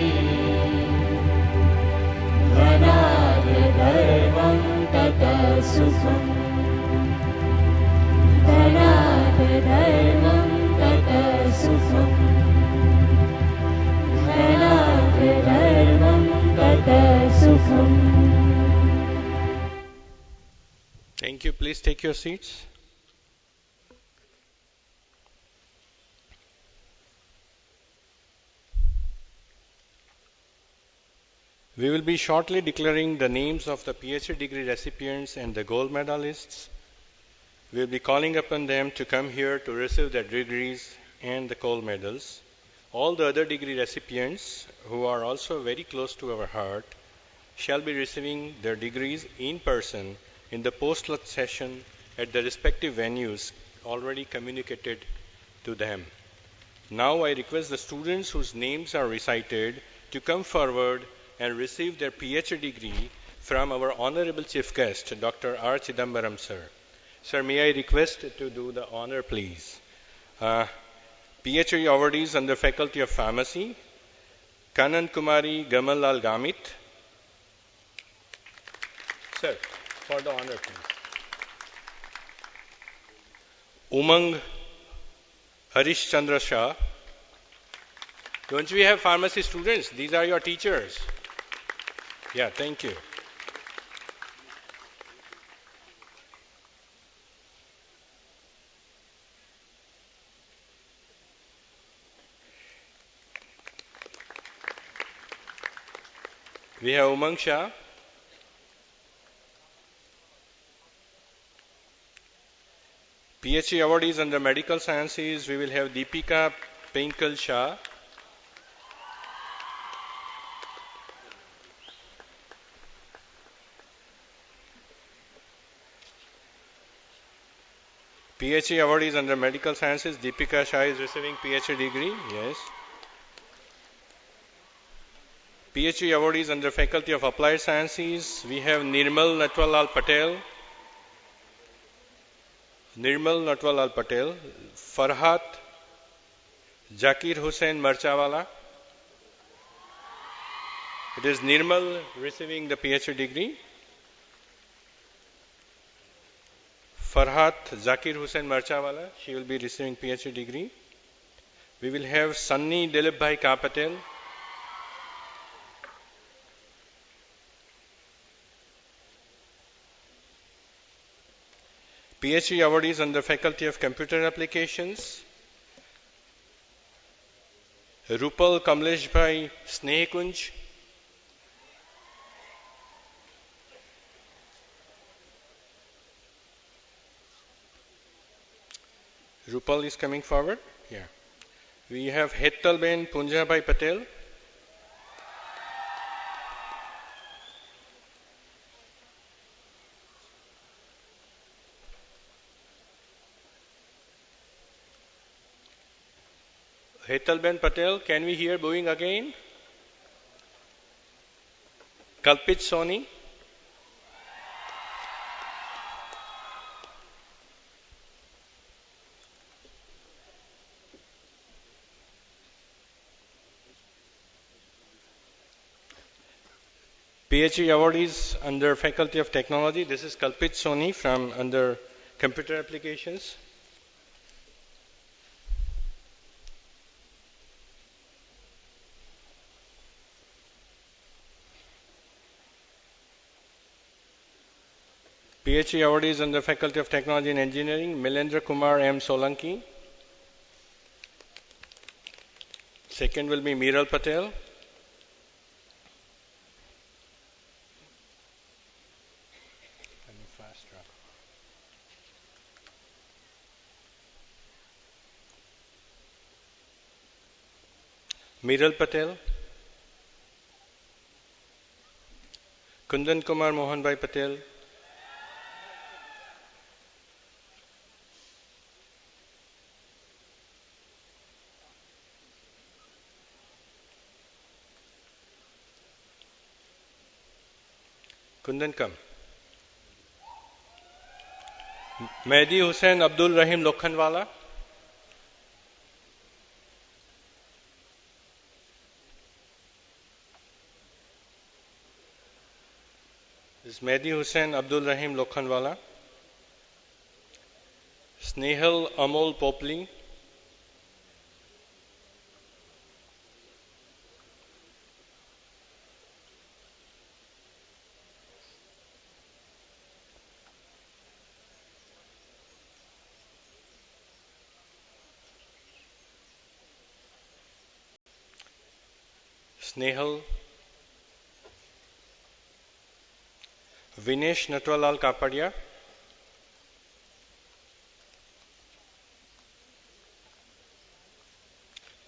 B: धनाद् धर्मं ततः सुखम् धनाद् धर्मं ततः सुखम् धनाद् धर्मं ततः सुखम्.
L: Thank you. Please take your seats. We will be shortly declaring the names of the PhD degree recipients and the gold medalists. We will be calling upon them to come here to receive their degrees and the gold medals. All the other degree recipients who are also very close to our heart shall be receiving their degrees in person in the post-lunch session at the respective venues already communicated to them. Now I request the students whose names are recited to come forward and receive their PhD degree from our Honorable Chief Guest, Dr. R. Chidambaram, sir. Sir, may I request to do the honor, please? PhD awardees under Faculty of Pharmacy, Kanan Kumari Gamalal Gamit. Sir, for the honor, please. Umang Harish Chandra Shah. Don't we have pharmacy students? These are your teachers. Yeah, thank you. We have Umang Shah. PhD awardees under Medical Sciences, we will have Deepika Pinkal Shah. PhD awardees under Medical Sciences, Deepika Shah is receiving PhD degree. Yes. PhD awardees under Faculty of Applied Sciences, we have Nirmal Natwalal Patel. Nirmal Natwalal Patel. Farhat Zakir Hussain Marchawala. It is Nirmal receiving the PhD degree. Farhat Zakir Hussain Marchawala, she will be receiving PhD degree. We will have Sunny Dilip Bhai Kapatel. PhD awardees under Faculty of Computer Applications. Rupal Kamlesh Bhai Snehakunj. Rupal is coming forward. Yeah. We have Hettal Ben Punja Bhai Patel. Hettal Ben Patel, can we hear booing again? Kalpit Soni. PhD awardees under Faculty of Technology. This is Kalpit Soni from under Computer Applications. PhD awardees under Faculty of Technology and Engineering, Milendra Kumar M. Solanki. Second will be Miral Patel. Miral Patel. Kundan Kumar Mohan Bhai Patel. Kundan come. Mehdi Hussain Abdul Rahim Lokhanwala. This is Mehdi Hussain Abdul Rahim Lokhanwala. Snehal Amol Popli. Snehal. Vinesh Natwalal Kapadia.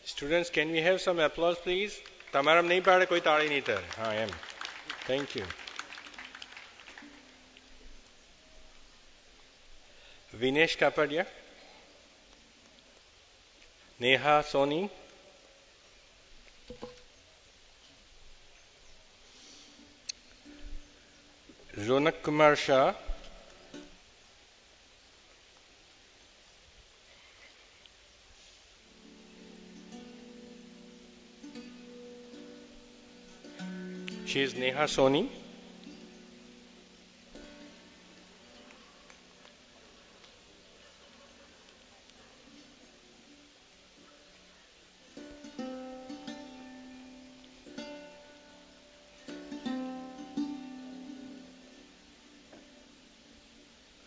L: Students, can we have some applause, please? Tamaram nahi paade koi taali nahi tar. I am. Thank you. Vinesh Kapadia. Neha Soni. Ronak Kumar Shah. She is Neha Soni.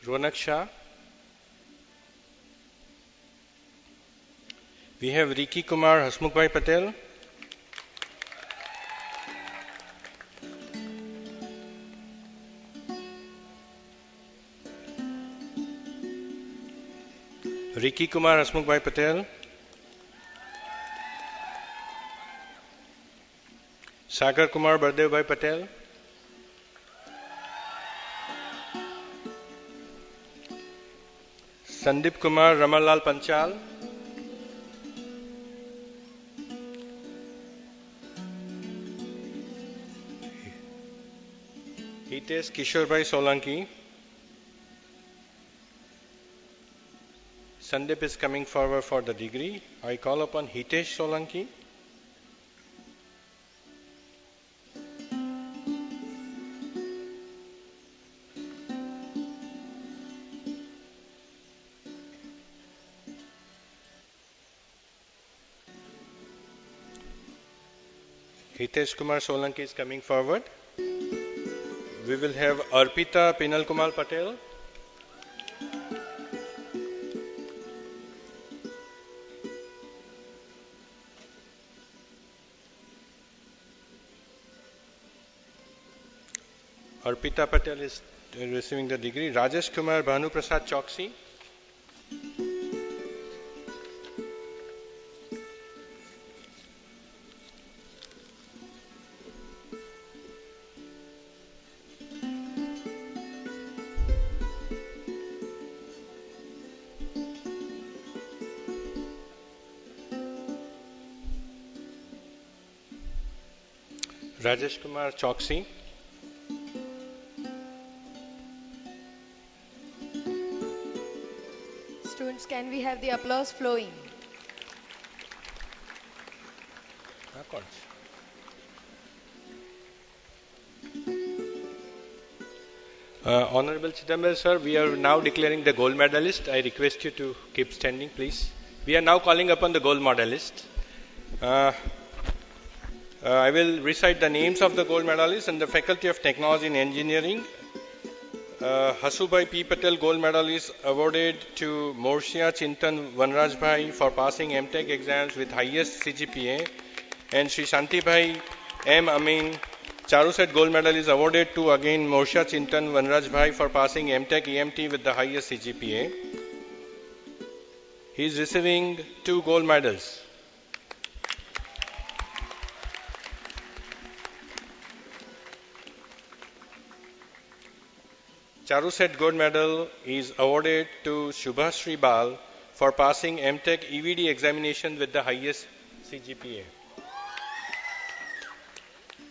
L: Ronak Shah. We have Riki Kumar Hasmukhbhai Patel. Riki Kumar Hasmukhbhai Patel. Sagar Kumar Bardevbhai Patel. Sandeep Kumar Ramalal Panchal. Hitesh Kishorbhai Solanki. Sandeep is coming forward for the degree. I call upon Hitesh Solanki. Hitesh Kumar Solanki is coming forward. We will have Arpita Pinal Kumar Patel. Arpita Patel is receiving the degree. Rajesh Kumar Bhanu Prasad Choksi. Rajesh Kumar Choksi.
A: Students, can we have the applause flowing?
L: Honorable Chidambar sir, we are now declaring the gold medalist. I request you to keep standing, please. We are now calling upon the gold medalist. I will recite the names of the gold medalists and the Faculty of Technology and Engineering. Hasubhai P. Patel Gold Medal is awarded to Morshia Chintan Vanraj Bhai for passing MTech exams with highest CGPA, and Shri Shantibhai M. Amin CHARUSAT Gold Medal is awarded to again Morshia Chintan Vanraj Bhai for passing MTech EMT with the highest CGPA. He is receiving 2 gold medals. CHARUSAT Gold Medal is awarded to Shubhashree Bal for passing MTech EVD examination with the highest CGPA.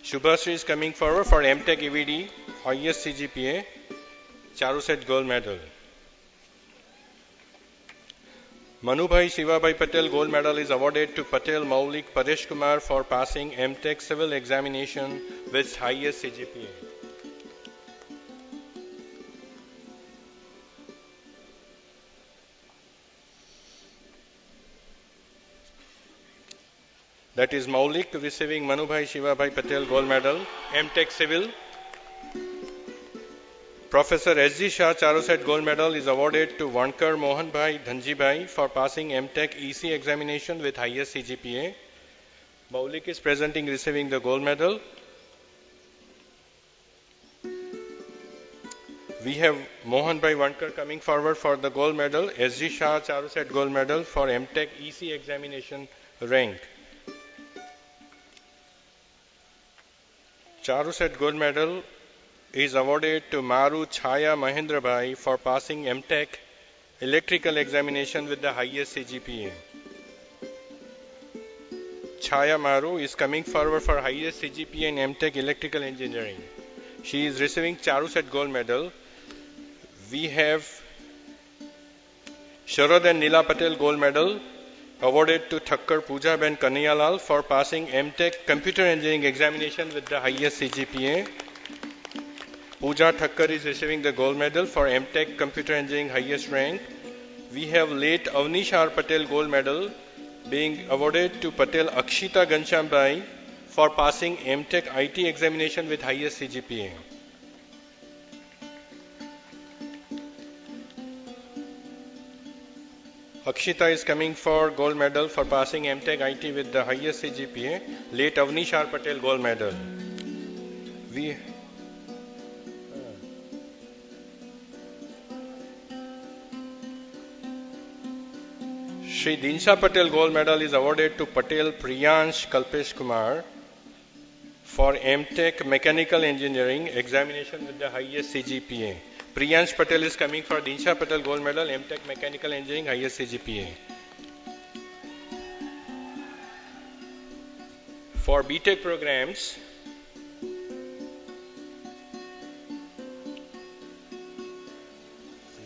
L: Shubhashree is coming forward for MTech EVD, highest CGPA, CHARUSAT Gold Medal. Manubhai Shivabhai Patel Gold Medal is awarded to Patel Maulik Paresh Kumar for passing MTech Civil examination with highest CGPA. That is Maulik receiving Manubhai Shivabhai Patel Gold Medal, MTech Civil. Professor S.G. Shah CHARUSAT Gold Medal is awarded to Vankar Mohan Bhai Dhanji Bhai for passing MTech EC examination with highest CGPA. Maulik is presenting receiving the gold medal. We have Mohan Bhai Vankar coming forward for the gold medal, S.G. Shah CHARUSAT Gold Medal for MTech EC examination rank. CHARUSAT Gold Medal is awarded to Maru Chhaya Mahendra Bhai for passing MTech electrical examination with the highest CGPA. Chhaya Maru is coming forward for highest CGPA in MTech electrical engineering. She is receiving CHARUSAT Gold Medal. We have Sharad and Nila Patel Gold Medal awarded to Thakkar Pooja Ben Kaniyalal for passing MTech Computer Engineering examination with the highest CGPA. Pooja Thakkar is receiving the gold medal for MTech Computer Engineering highest rank. We have late Avnish R. Patel Gold Medal being awarded to Patel Akshita Gansham Bai for passing MTech IT examination with highest CGPA. Akshita is coming for gold medal for passing MTech IT with the highest CGPA. Late Avnish R. Patel Gold Medal. Shri Dinsha Patel Gold Medal is awarded to Patel Priyansh Kalpesh Kumar for MTech Mechanical Engineering examination with the highest CGPA. Priyansh Patel is coming for Dinsha Patel Gold Medal, MTech Mechanical Engineering, highest CGPA. For BTech programs,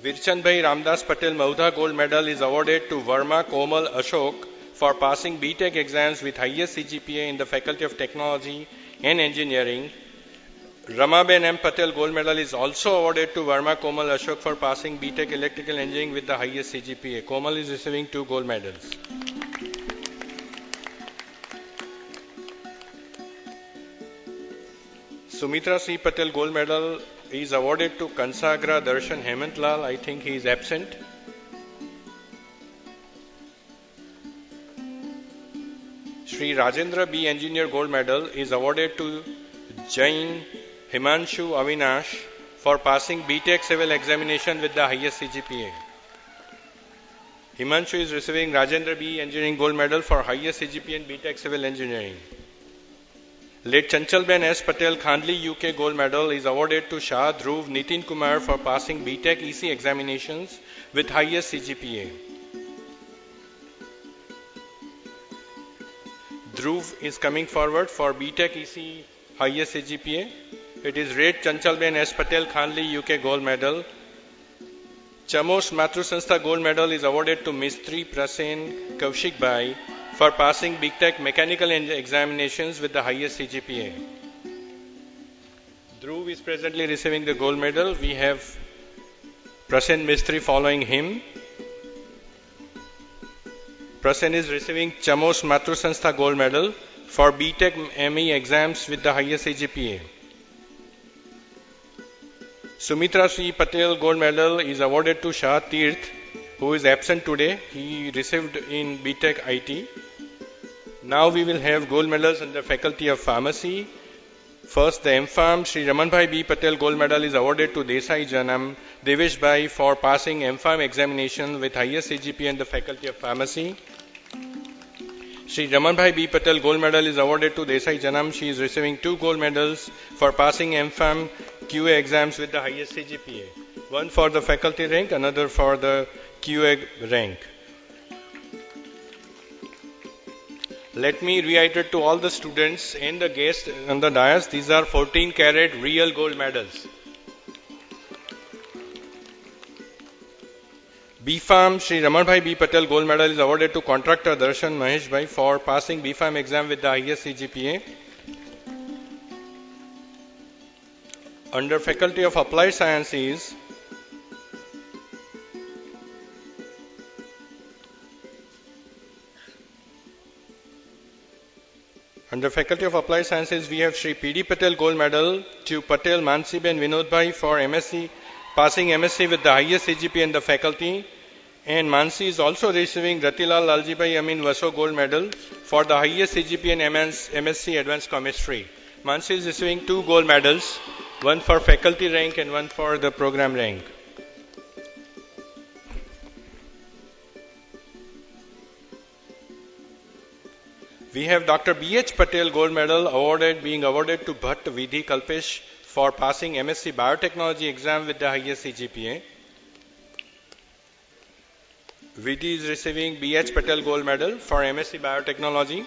L: Virchand Bhai Ramdas Patel Maudha Gold Medal is awarded to Verma Komal Ashok for passing BTech exams with highest CGPA in the Faculty of Technology and Engineering. Ramaben M. Patel Gold Medal is also awarded to Verma Komal Ashok for passing BTech Electrical Engineering with the highest CGPA. Komal is receiving 2 gold medals. Sumitra C. Patel Gold Medal is awarded to Kansagra Darshan Hemant Lal. I think he is absent. Shri Rajendra B. Engineer Gold Medal is awarded to Jain Himanshu Avinash for passing BTech Civil examination with the highest CGPA. Himanshu is receiving Rajendra B. Engineering Gold Medal for highest CGPA in BTech Civil Engineering. Late Chanchalben S. Patel Khandli UK Gold Medal is awarded to Shah Dhruv Nitin Kumar for passing BTech EC examinations with highest CGPA. Dhruv is coming forward for BTech EC highest CGPA. It is Red Chanchalben S. Patel Khandli UK Gold Medal. Chamos Matru Sanstha Gold Medal is awarded to Mistri Prasen Kaushik Bhai for passing BTech Mechanical examinations with the highest CGPA. Dhruv is presently receiving the gold medal. We have Prasen Mistri following him. Prasen is receiving Chamos Matru Sanstha Gold Medal for BTech ME exams with the highest CGPA. Sumitra Sri Patel Gold Medal is awarded to Shah Tirth, who is absent today. He received in BTech IT. Now we will have gold medals under Faculty of Pharmacy. First, the M.Pharm Sri Ramanbhai B. Patel Gold Medal is awarded to Desai Janam Devesh Bhai for passing M.Pharm examination with highest CGPA in the Faculty of Pharmacy. Sri Ramanbhai B. Patel Gold Medal is awarded to Desai Janam. She is receiving 2 gold medals for passing M.Pharm QA exams with the highest CGPA. One for the faculty rank, another for the QA rank. Let me reiterate to all the students and the guests on the dais, these are 14 karat real gold medals. B.Pharm Sri Ramanbhai B. Patel Gold Medal is awarded to contractor Darshan Mahesh Bhai for passing B.Pharm exam with the highest CGPA. Under Faculty of Applied Sciences, we have Sri P.D. Patel Gold Medal to Patel Mansi Ben Vinod Bhai for MSc, passing MSc with the highest CGPA in the faculty. And Mansi is also receiving Ratilal Lalji Bhai Amin Vaso Gold Medal for the highest CGPA in MSc Advanced Chemistry. Mansi is receiving 2 gold medals, one for faculty rank and one for the program rank. We have Dr. B.H. Patel Gold Medal being awarded to Bhatt Vidhi Kalpesh for passing MSc Biotechnology exam with the highest CGPA. Vidhi is receiving B.H. Patel Gold Medal for MSc Biotechnology.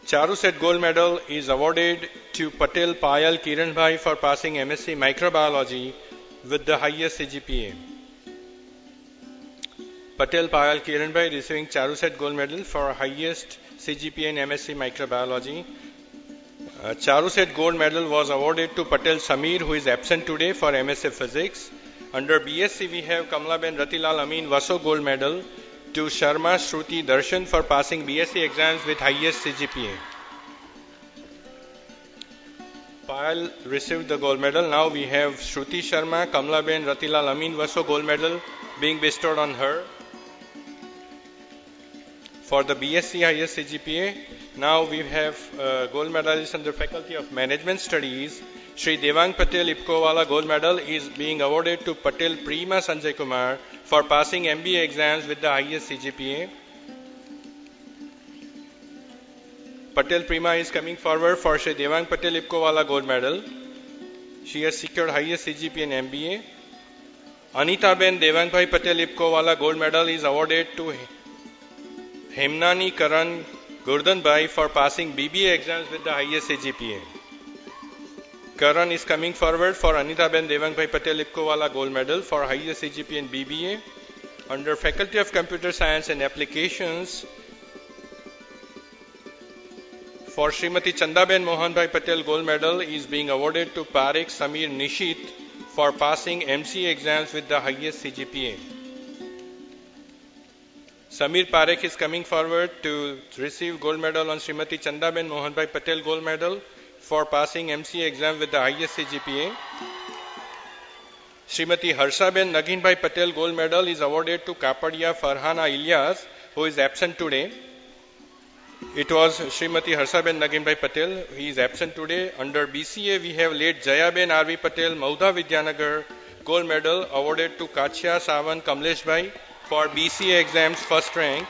L: CHARUSAT Gold Medal is awarded to Patel Payal Kiran Bhai for passing MSc Microbiology with the highest CGPA. Patel Payal Kiran Bhai receiving CHARUSAT Gold Medal for highest CGPA in MSc Microbiology. CHARUSAT Gold Medal was awarded to Patel Samir, who is absent today, for MSc Physics. Under BSc we have Kamlaben Ratilal Amin Vaso Gold Medal to Sharma Shruti Darshan for passing BSc exams with highest CGPA. Payal received the gold medal. Now we have Shruti Sharma, Kamlaben Ratilal Amin Vaso Gold Medal being bestowed on her for the BSc highest CGPA. Now we have gold medalist under Faculty of Management Studies. Shri Devang Patel Ipkowala Gold Medal is being awarded to Patel Prima Sanjay Kumar for passing MBA exams with the highest CGPA. Patel Prima is coming forward for Shri Devang Patel Ipkowala Gold Medal. She has secured highest CGPA in MBA. Anita Ben Devangbhai Patel Ipkowala Gold Medal is awarded to Hemnani Karan Gurdhan Bhai for passing BBA exams with the highest CGPA. Karan is coming forward for Anita Ben Devangbhai Patel Ipkowala Gold Medal for highest CGPA in BBA. Under Faculty of Computer Science and Applications, for Srimati Chandaben Mohanbhai Patel Gold Medal is being awarded to Parekh Samir Nishit for passing MCA exams with the highest CGPA. Samir Parekh is coming forward to receive gold medal on Srimati Chandaben Mohanbhai Patel Gold Medal for passing MCA exam with the highest CGPA. Srimati Harshaben Naginbhai Patel Gold Medal is awarded to Kapadia Farhana Ilyas, who is absent today. It was Srimati Harshaben Naginbhai Patel. He is absent today. Under BCA, we have late Jayaben R.V. Patel Maudha Vidyanagar Gold Medal awarded to Kachya Savan Kamlesh Bhai for BCA exams first rank.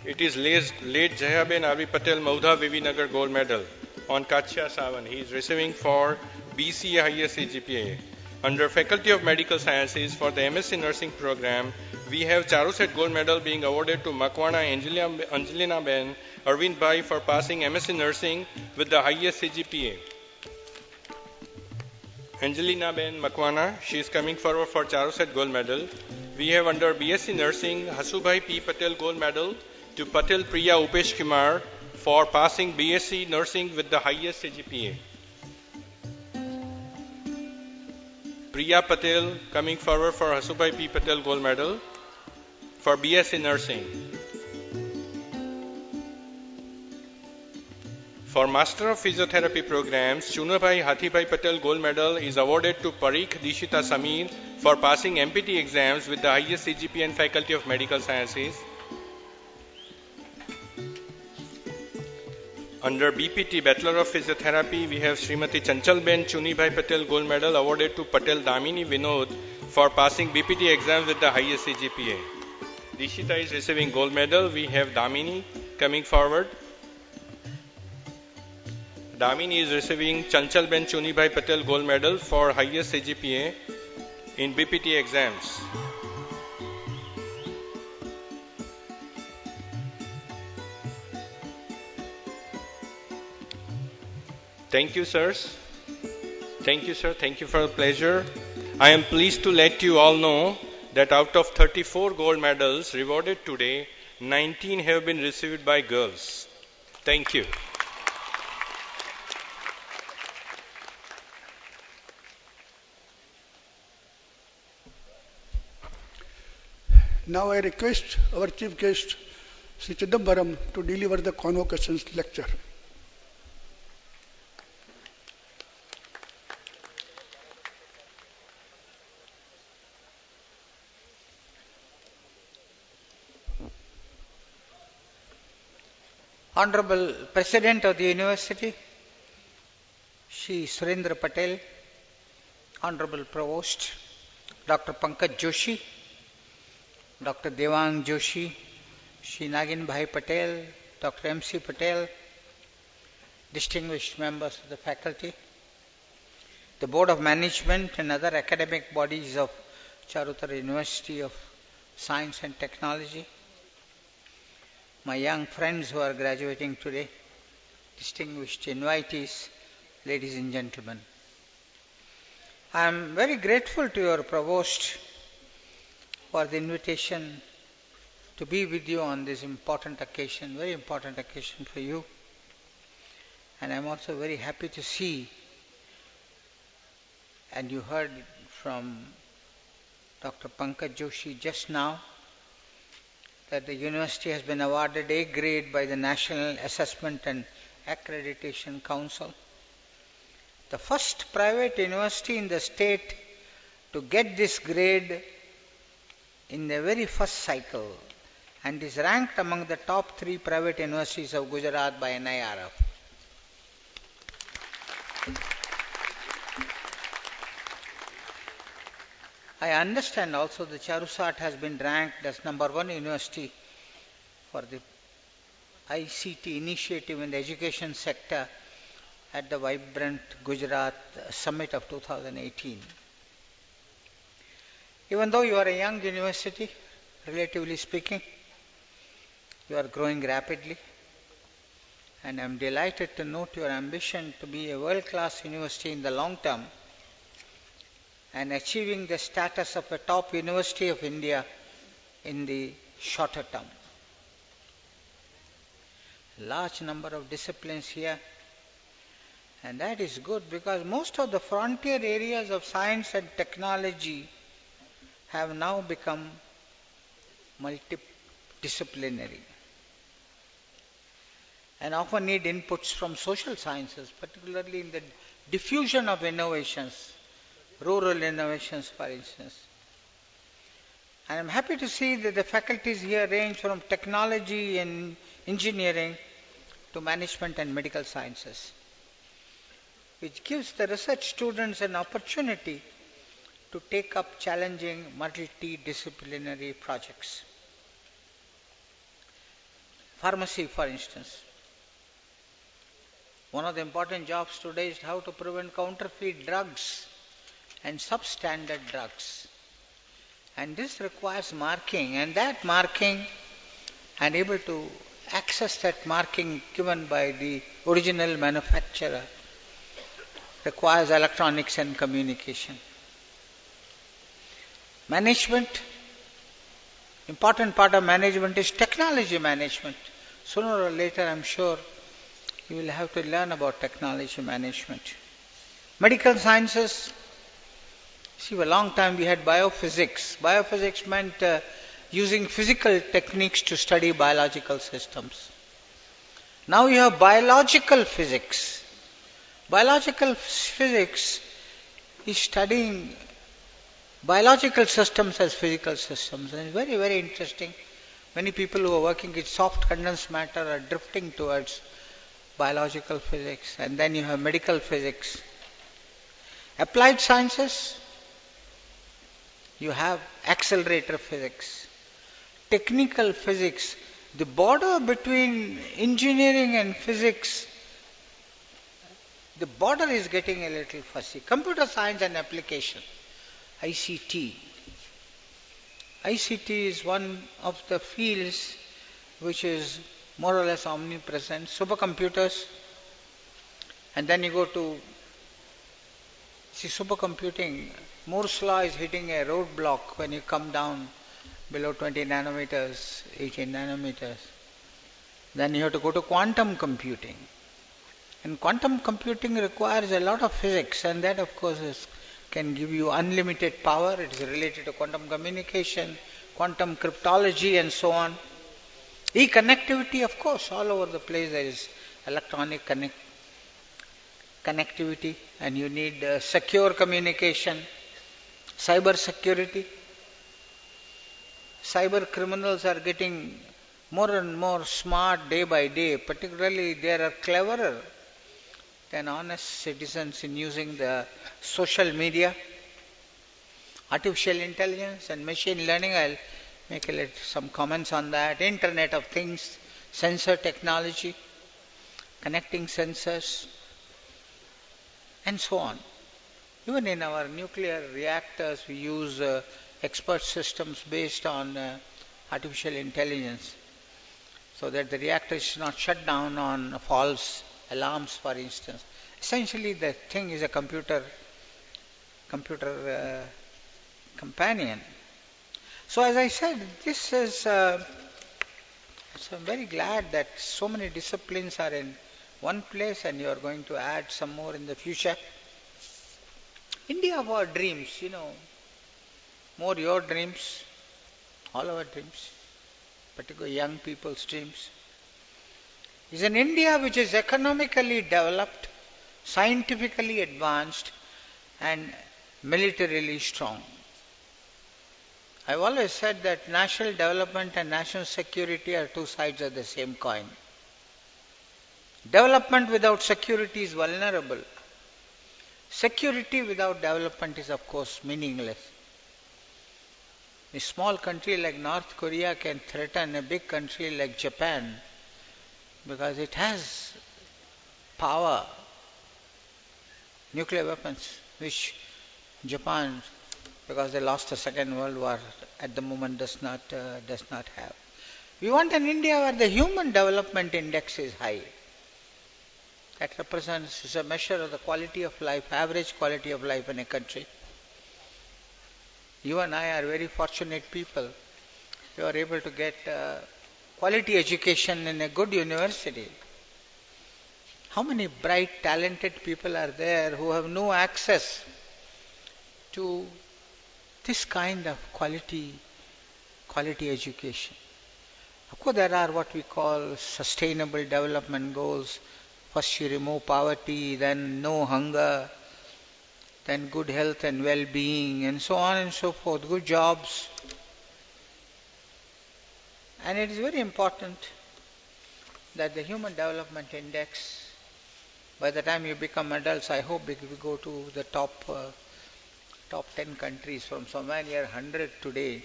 L: It is late Jayaben R.V. Patel Maudha Vivinagar Gold Medal on Kachya Savan. He is receiving for BCA highest CGPA. Under Faculty of Medical Sciences for the MSc Nursing program, we have CHARUSAT Gold Medal being awarded to Makwana Angelina Ben Arvind Bhai for passing MSc Nursing with the highest CGPA. Angelina Ben Makwana, she is coming forward for CHARUSAT Gold Medal. We have under BSc Nursing, Hasubhai P. Patel Gold Medal to Patel Priya Upesh Kumar for passing BSc Nursing with the highest CGPA. Priya Patel coming forward for Hasubhai P. Patel Gold Medal for BSc Nursing. For Master of Physiotherapy programs, Chunabhai Hathibhai Patel Gold Medal is awarded to Parikh Dishita Sameer for passing MPT exams with the highest CGPA in Faculty of Medical Sciences. Under BPT, Bachelor of Physiotherapy, we have Srimati Chanchalben Chunibhai Patel Gold Medal awarded to Patel Damini Vinod for passing BPT exams with the highest CGPA. Dishita is receiving gold medal. We have Damini coming forward. Damini is receiving Chanchalben Chunibhai Patel Gold Medal for highest CGPA in BPT exams. Thank you, sirs. Thank you, sir. Thank you for the pleasure. I am pleased to let you all know that out of 34 gold medals rewarded today, 19 have been received by girls. Thank you.
E: Now I request our chief guest, Sri Chidambaram, to deliver the convocations lecture.
M: Honorable President of the University, Shri Surendra Patel, Honorable Provost, Dr. Pankaj Joshi, Dr. Devang Joshi, Shri Nagin Bhai Patel, Dr. M.C. Patel, distinguished members of the faculty, the Board of Management and other academic bodies of Charutar University of Science and Technology, my young friends who are graduating today, distinguished invitees, ladies and gentlemen. I am very grateful to your Provost for the invitation to be with you on this important occasion, very important occasion for you. And I am also very happy to see, and you heard from Dr. Pankaj Joshi just now, that the university has been awarded A grade by the National Assessment and Accreditation Council. The first private university in the state to get this grade in the very first cycle, and is ranked among the top 3 private universities of Gujarat by NIRF. I understand also the CHARUSAT has been ranked as #1 university for the ICT initiative in the education sector at the Vibrant Gujarat Summit of 2018. Even though you are a young university, relatively speaking, you are growing rapidly, and I am delighted to note your ambition to be a world-class university in the long term and achieving the status of a top university of India in the shorter term. Large number of disciplines here, and that is good because most of the frontier areas of science and technology have now become multidisciplinary and often need inputs from social sciences, particularly in the diffusion of innovations, rural innovations for instance. I am happy to see that the faculties here range from technology and engineering to management and medical sciences, which gives the research students an opportunity to take up challenging multidisciplinary projects. Pharmacy, for instance. One of the important jobs today is how to prevent counterfeit drugs and substandard drugs. And this requires marking, and that marking, and able to access that marking given by the original manufacturer, requires electronics and communication. Management, important part of management is technology management. Sooner or later, I'm sure, you will have to learn about technology management. Medical sciences, see, for a long time we had biophysics. Biophysics meant using physical techniques to study biological systems. Now you have biological physics. Biological physics is studying biological systems as physical systems, and it's very, very interesting. Many people who are working with soft condensed matter are drifting towards biological physics. And then you have medical physics. Applied sciences, you have accelerator physics. Technical physics, the border between engineering and physics, the border is getting a little fuzzy. Computer science and application, ICT. ICT is one of the fields which is more or less omnipresent. Supercomputers, and then you go to see supercomputing. Moore's law is hitting a roadblock when you come down below 20 nanometers, 18 nanometers. Then you have to go to quantum computing. And quantum computing requires a lot of physics, and that of course can give you unlimited power. It is related to quantum communication, quantum cryptology and so on. E-connectivity, of course, all over the place there is electronic connectivity, and you need secure communication. Cyber security. Cyber criminals are getting more and more smart day by day. Particularly they are cleverer than honest citizens in using the social media. Artificial intelligence and machine learning, I'll make some comments on that. Internet of Things, sensor technology, connecting sensors, and so on. Even in our nuclear reactors, we use expert systems based on artificial intelligence, so that the reactor is not shut down on false alarms, for instance. Essentially, the thing is a computer companion. So as I said, this is, so I'm very glad that so many disciplines are in one place, and you are going to add some more in the future. India of our dreams, more your dreams, all our dreams, particularly young people's dreams, is an India which is economically developed, scientifically advanced, and militarily strong. I've always said that national development and national security are two sides of the same coin. Development without security is vulnerable. Security without development is, of course, meaningless. A small country like North Korea can threaten a big country like Japan because it has power, nuclear weapons, which Japan, because they lost the Second World War, at the moment does not have. We want an India where the human development index is high. That represents, is a measure of the quality of life, average quality of life in a country. You and I are very fortunate people. You are able to get quality education in a good university. How many bright, talented people are there who have no access to this kind of quality education? Of course, there are what we call sustainable development goals. First you remove poverty, then no hunger, then good health and well-being, and so on and so forth, good jobs. And it is very important that the Human Development Index, by the time you become adults, I hope we go to the top 10 countries from somewhere near 100 today.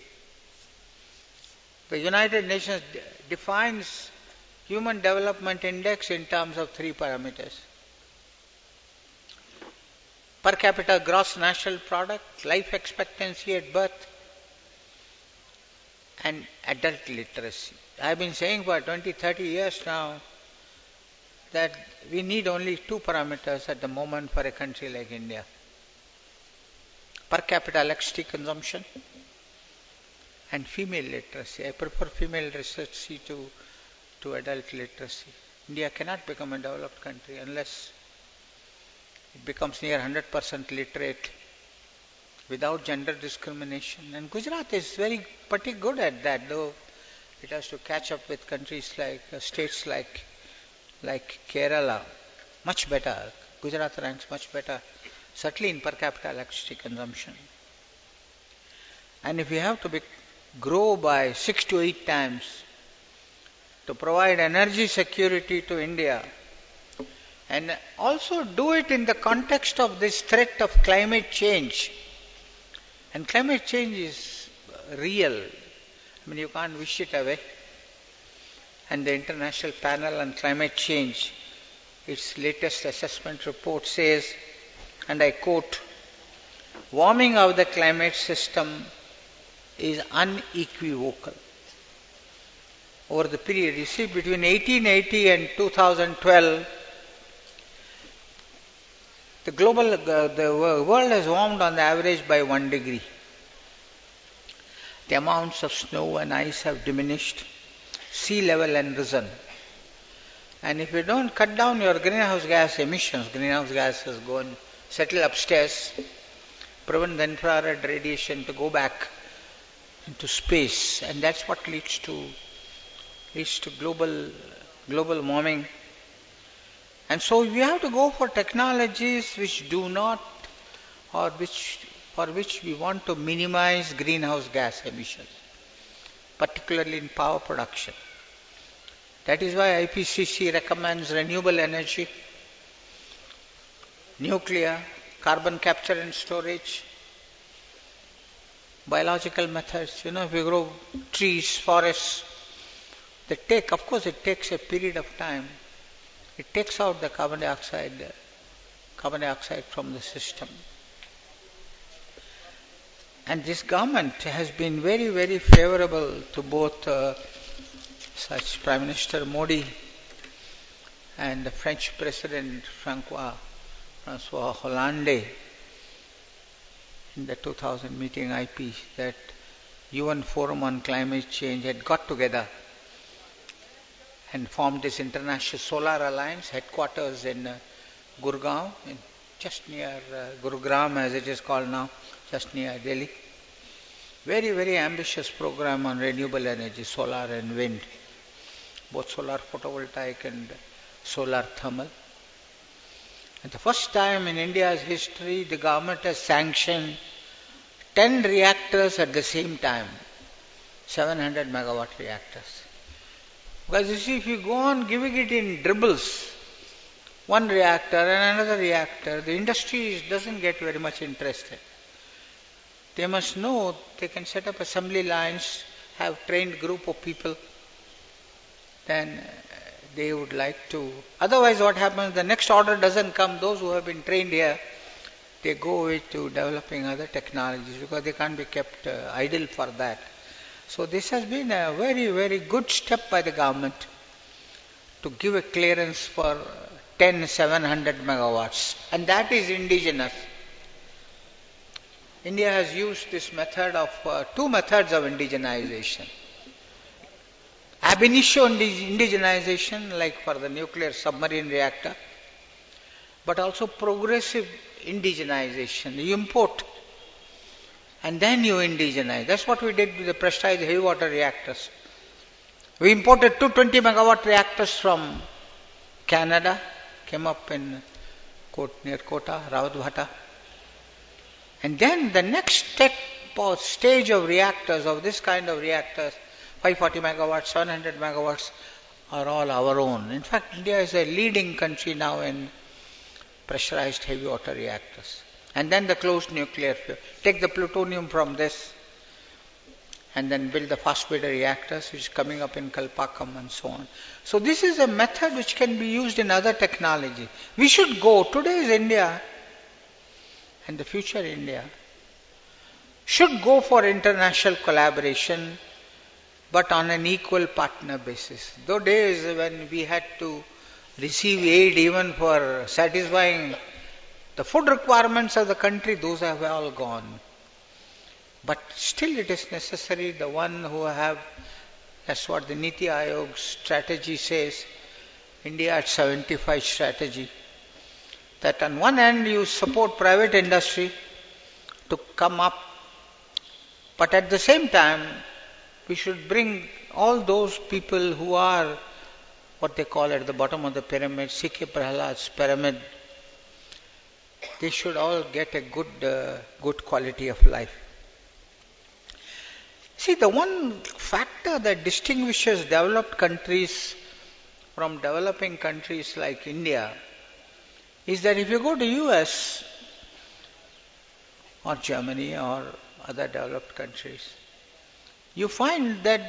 M: The United Nations defines Human Development Index in terms of 3 parameters. Per capita gross national product, life expectancy at birth, and adult literacy. I have been saying for 20-30 years now that we need only 2 parameters at the moment for a country like India. Per capita electricity consumption and female literacy. I prefer female literacy to adult literacy. India cannot become a developed country unless it becomes near 100% literate without gender discrimination. And Gujarat is pretty good at that, though it has to catch up with countries like, states like like Kerala, much better. Gujarat ranks much better, certainly in per capita electricity consumption. And if we have to grow by 6 to 8 times to provide energy security to India, and also do it in the context of this threat of climate change. And climate change is real. I mean, you can't wish it away. And the International Panel on Climate Change, its latest assessment report says, and I quote, warming of the climate system is unequivocal. Over the period, you see, between 1880 and 2012, the world has warmed on the average by 1 degree. The amounts of snow and ice have diminished, sea level has risen. And if you don't cut down your greenhouse gas emissions, greenhouse gases go and settle upstairs, prevent the infrared radiation to go back into space, and that's what leads to global warming. And so we have to go for technologies which do not, or for which we want to minimize greenhouse gas emissions, particularly in power production. That is why IPCC recommends renewable energy, nuclear, carbon capture and storage, biological methods. You know, if you grow trees, forests, of course it takes a period of time. It takes out the carbon dioxide from the system. And this government has been very, very favorable to both such Prime Minister Modi and the French President François Hollande in the 2000 meeting IP, that UN Forum on Climate Change had got together and formed this International Solar Alliance, headquarters in Gurgaon, just near Gurugram as it is called now, just near Delhi. Very, very ambitious program on renewable energy, solar and wind, both solar photovoltaic and solar thermal. And the first time in India's history, the government has sanctioned 10 reactors at the same time, 700 megawatt reactors. Because you see, if you go on giving it in dribbles, one reactor and another reactor, the industry doesn't get very much interested. They must know they can set up assembly lines, have trained group of people, then they would like to. Otherwise what happens, the next order doesn't come, those who have been trained here, they go away to developing other technologies because they can't be kept idle for that. So this has been a very, very good step by the government to give a clearance for 10 700 megawatts, and that is indigenous. India has used this method of two methods of indigenization. Ab initio indigenization, like for the nuclear submarine reactor, but also progressive indigenization. You import and then you indigenize. That's what we did with the pressurized heavy water reactors. We imported 220 megawatt reactors from Canada, came up in near Kota, Rawatbhata. And then the next stage of reactors, of this kind of reactors, 540 megawatts, 700 megawatts, are all our own. In fact, India is a leading country now in pressurized heavy water reactors. And then the closed nuclear fuel. Take the plutonium from this and then build the fast breeder reactors, which is coming up in Kalpakam and so on. So this is a method which can be used in other technology. We should go. Today's India and the future India should go for international collaboration, but on an equal partner basis. Those days when we had to receive aid even for satisfying the food requirements of the country, those have all gone. But still it is necessary, the one who have, that's what the Niti Aayog strategy says, India at 75 strategy, that on one hand you support private industry to come up, but at the same time we should bring all those people who are what they call at the bottom of the pyramid, C.K. Prahlad's pyramid, they should all get a good quality of life. See, the one factor that distinguishes developed countries from developing countries like India is that if you go to US or Germany or other developed countries, you find that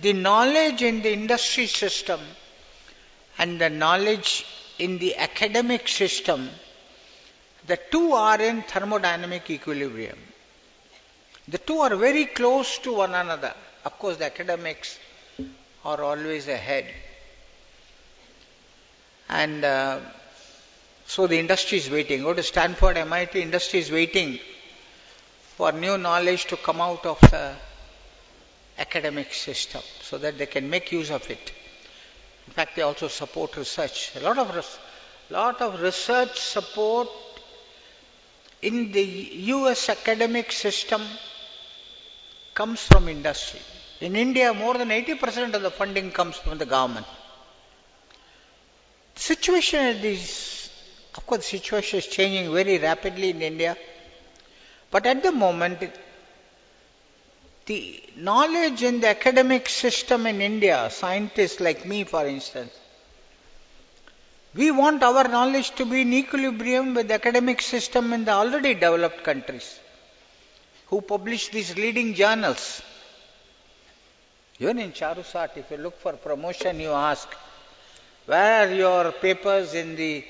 M: the knowledge in the industry system and the knowledge in the academic system, the two are in thermodynamic equilibrium. The two are very close to one another. Of course, the academics are always ahead. And so the industry is waiting. Go to Stanford, MIT, industry is waiting for new knowledge to come out of the academic system so that they can make use of it. In fact, they also support research. A lot of research support in the US academic system comes from industry. In India, more than 80% of the funding comes from the government. The situation is, of course, the situation is changing very rapidly in India. But at the moment, the knowledge in the academic system in India, scientists like me, for instance, we want our knowledge to be in equilibrium with the academic system in the already developed countries who publish these leading journals. Even in CHARUSAT, if you look for promotion, you ask, where are your papers in the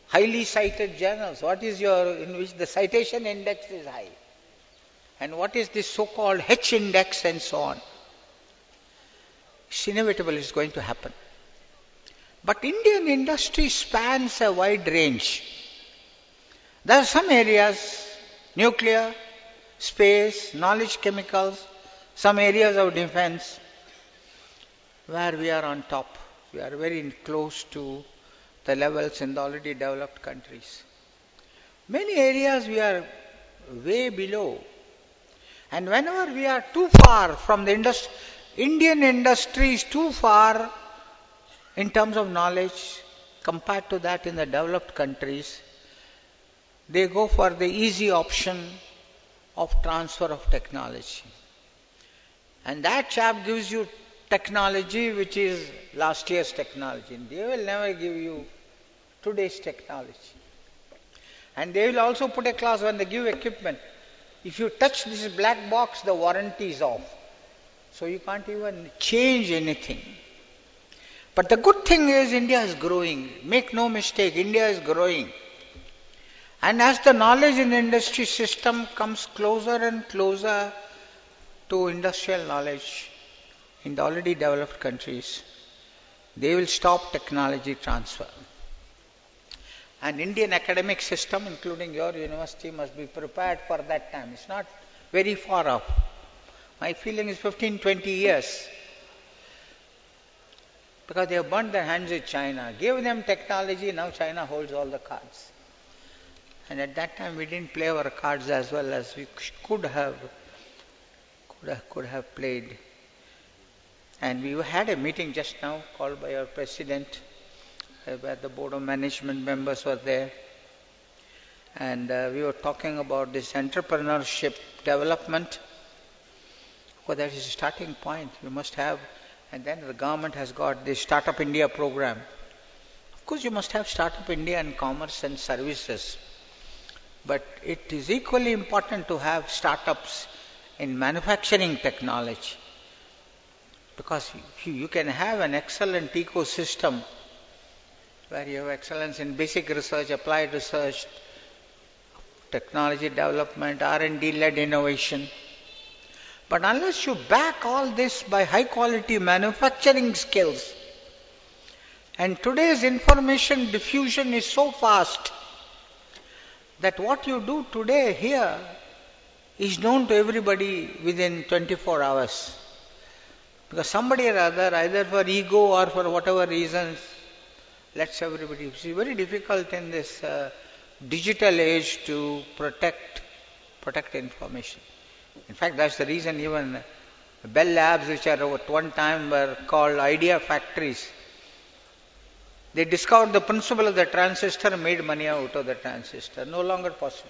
M: highly cited journals? What is in which the citation index is high? And what is this so-called H index and so on? It's inevitable, it's going to happen. But Indian industry spans a wide range. There are some areas, nuclear, space, knowledge chemicals, some areas of defense, where we are on top. We are very close to the levels in the already developed countries. Many areas we are way below. And whenever we are too far from the industry, Indian industry is too far in terms of knowledge compared to that in the developed countries, they go for the easy option of transfer of technology. And that chap gives you technology which is last year's technology. They will never give you today's technology. And they will also put a clause when they give equipment. If you touch this black box, the warranty is off. So you can't even change anything. But the good thing is India is growing. Make no mistake, India is growing. And as the knowledge in the industry system comes closer and closer to industrial knowledge in the already developed countries, they will stop technology transfer. And Indian academic system, including your university, must be prepared for that time. It's not very far off. My feeling is 15, 20 years. Because they have burnt their hands with China. Gave them technology, now China holds all the cards. And at that time we didn't play our cards as well as we could have played. And we had a meeting just now called by our president, where the board of management members were there. And we were talking about this entrepreneurship development. Well, that is a starting point. You must have, and then the government has got the Startup India program. Of course, you must have Startup India and commerce and services. But it is equally important to have startups in manufacturing technology. Because you can have an excellent ecosystem where you have excellence in basic research, applied research, technology development, R&D-led innovation. But unless you back all this by high quality manufacturing skills, and today's information diffusion is so fast that what you do today here is known to everybody within 24 hours. Because somebody or other, either for ego or for whatever reasons, lets everybody. It's very difficult in this digital age to protect information. In fact, that's the reason even Bell Labs, which are at one time were called idea factories, they discovered the principle of the transistor and made money out of the transistor. No longer possible.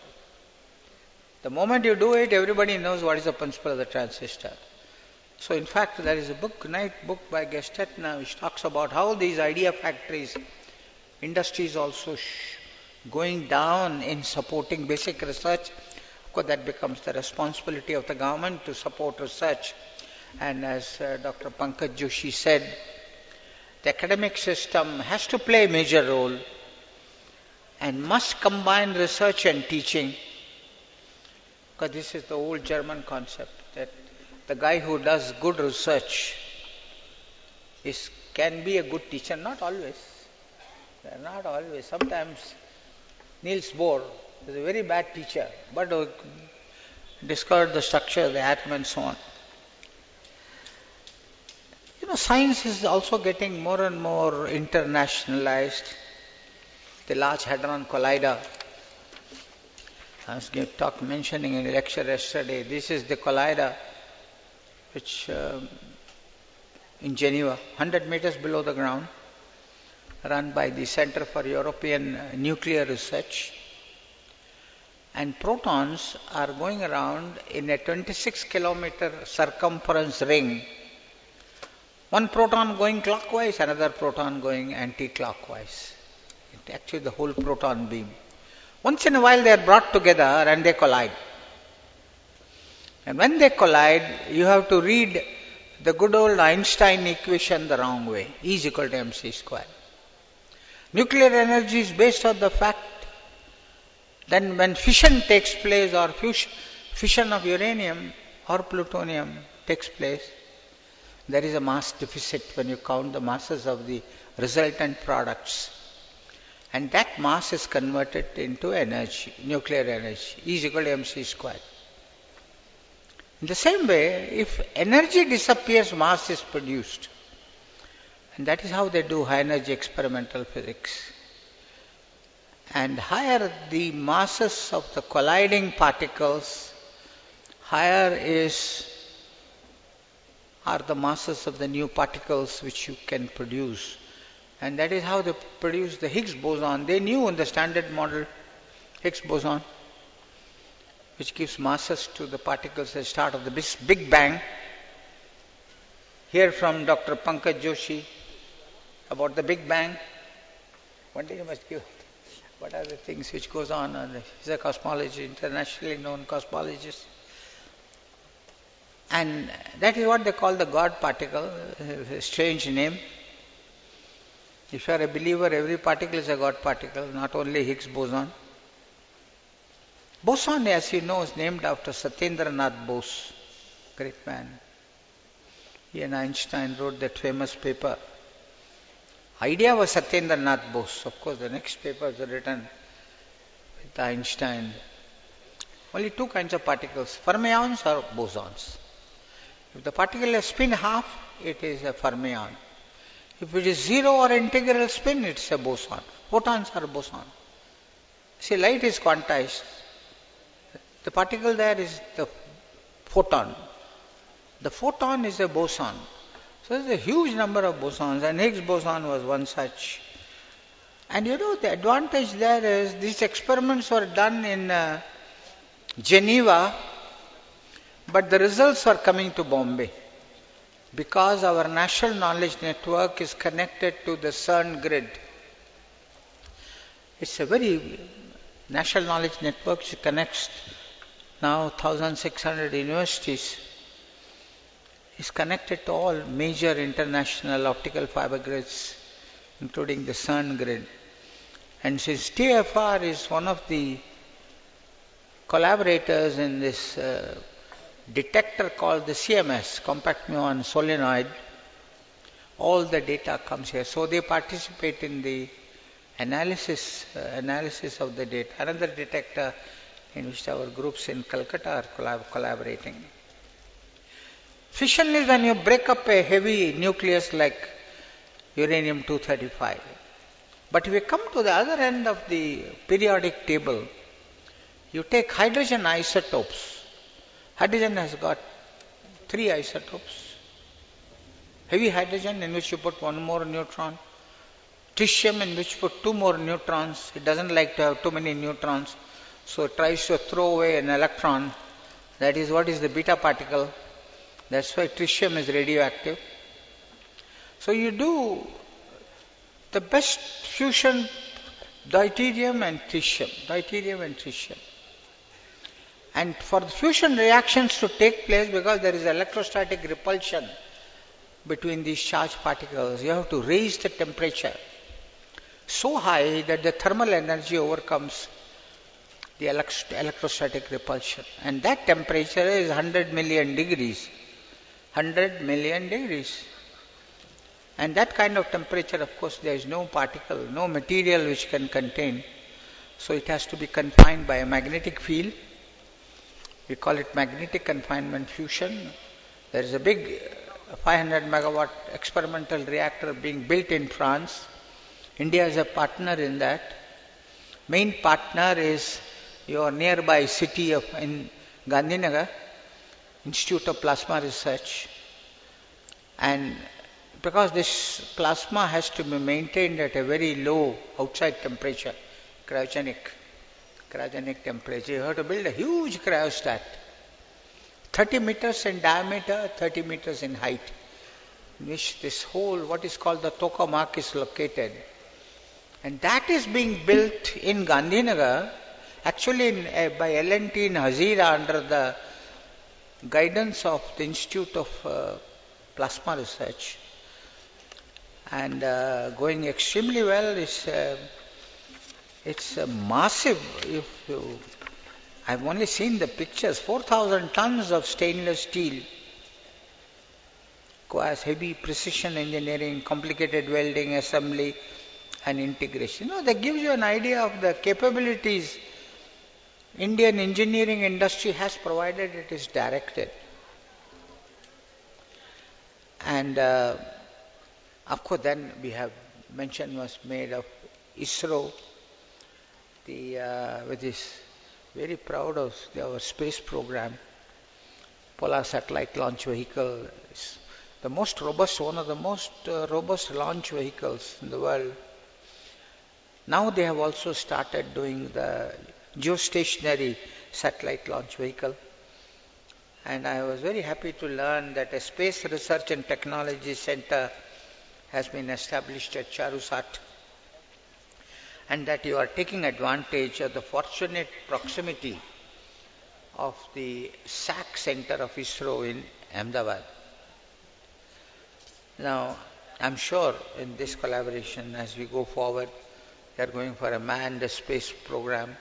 M: The moment you do it, everybody knows what is the principle of the transistor. So in fact, there is a book, nice book by Gestetner, which talks about how these idea factories, industries also going down in supporting basic research. Of course, that becomes the responsibility of the government to support research. And as Dr. Pankaj Joshi said, the academic system has to play a major role and must combine research and teaching, because this is the old German concept that the guy who does good research can be a good teacher. Not always. Not always. Sometimes Niels Bohr is a very bad teacher, but discovered the structure of the atom and so on. Science is also getting more and more internationalized. The Large Hadron Collider, I was mentioning in a lecture yesterday, this is the collider which in Geneva, 100 meters below the ground, run by the Center for European Nuclear Research. And protons are going around in a 26-kilometer circumference ring. One proton going clockwise, another proton going anti-clockwise. Actually the whole proton beam. Once in a while they are brought together and they collide. And when they collide, you have to read the good old Einstein equation the wrong way. E is equal to mc square. Nuclear energy is based on the fact that when fission takes place, or fission of uranium or plutonium takes place, there is a mass deficit when you count the masses of the resultant products. And that mass is converted into energy, nuclear energy. E is equal to mc square. In the same way, if energy disappears, mass is produced. And that is how they do high energy experimental physics. And higher the masses of the colliding particles, higher are the masses of the new particles which you can produce. And that is how they produce the Higgs boson. They knew in the standard model Higgs boson, which gives masses to the particles at the start of the Big Bang. Hear from Dr. Pankaj Joshi about the Big Bang. One day you must give what are the things which goes on. He's a cosmologist, internationally known cosmologist. And that is what they call the God particle, a strange name. If you are a believer, every particle is a God particle, not only Higgs boson. Boson, as you know, is named after Satyendranath Bose, great man. He and Einstein wrote that famous paper. Idea was Satyendranath Bose. Of course, the next papers were written with Einstein. Only two kinds of particles, fermions or bosons. If the particle has spin half, it is a fermion. If it is zero or integral spin, it's a boson. Photons are boson. See, light is quantized. The particle there is the photon. The photon is a boson. So there's a huge number of bosons, and Higgs boson was one such. And the advantage there is these experiments were done in Geneva, but the results were coming to Bombay, because our National Knowledge Network is connected to the CERN grid. It's a very National Knowledge Network which connects now 1,600 universities. Is connected to all major international optical fiber grids, including the CERN grid. And since TFR is one of the collaborators in this detector called the CMS, compact muon solenoid, all the data comes here. So they participate in the analysis of the data. Another detector in which our groups in Calcutta are collaborating. Fission is when you break up a heavy nucleus like uranium-235. But if you come to the other end of the periodic table, you take hydrogen isotopes. Hydrogen has got three isotopes. Heavy hydrogen, in which you put one more neutron. Tritium, in which you put two more neutrons. It doesn't like to have too many neutrons, so it tries to throw away an electron. That is what is the beta particle. That's why tritium is radioactive. So you do the best fusion, deuterium and tritium. And for the fusion reactions to take place, because there is electrostatic repulsion between these charged particles, you have to raise the temperature so high that the thermal energy overcomes the electrostatic repulsion. And that temperature is 100 million degrees. 100 million degrees. And that kind of temperature, of course, there is no particle, no material which can contain. So it has to be confined by a magnetic field. We call it magnetic confinement fusion. There is a big 500 megawatt experimental reactor being built in France. India is a partner in that. Main partner is your nearby city of in Gandhinagar, Institute of Plasma Research. And because this plasma has to be maintained at a very low outside temperature, cryogenic temperature, you have to build a huge cryostat, 30 meters in diameter, 30 meters in height, in which this whole, what is called the tokamak, is located. And that is being built in Gandhinagar, actually by L&T in Hazira, under the guidance of the Institute of Plasma Research. And going extremely well. It's massive. I've only seen the pictures. 4,000 tons of stainless steel, requires heavy precision engineering, complicated welding, assembly and integration. That gives you an idea of the capabilities Indian engineering industry has, provided it is directed. And of course, then we have mention was made of ISRO, which is very proud of our space program. Polar Satellite Launch Vehicle is the most robust, one of the most robust launch vehicles in the world. Now they have also started doing the geostationary satellite launch vehicle. And I was very happy to learn that a Space Research and Technology Center has been established at CHARUSAT, and that you are taking advantage of the fortunate proximity of the SAC Center of ISRO in Ahmedabad. Now, I'm sure in this collaboration, as we go forward, we are going for a manned space program,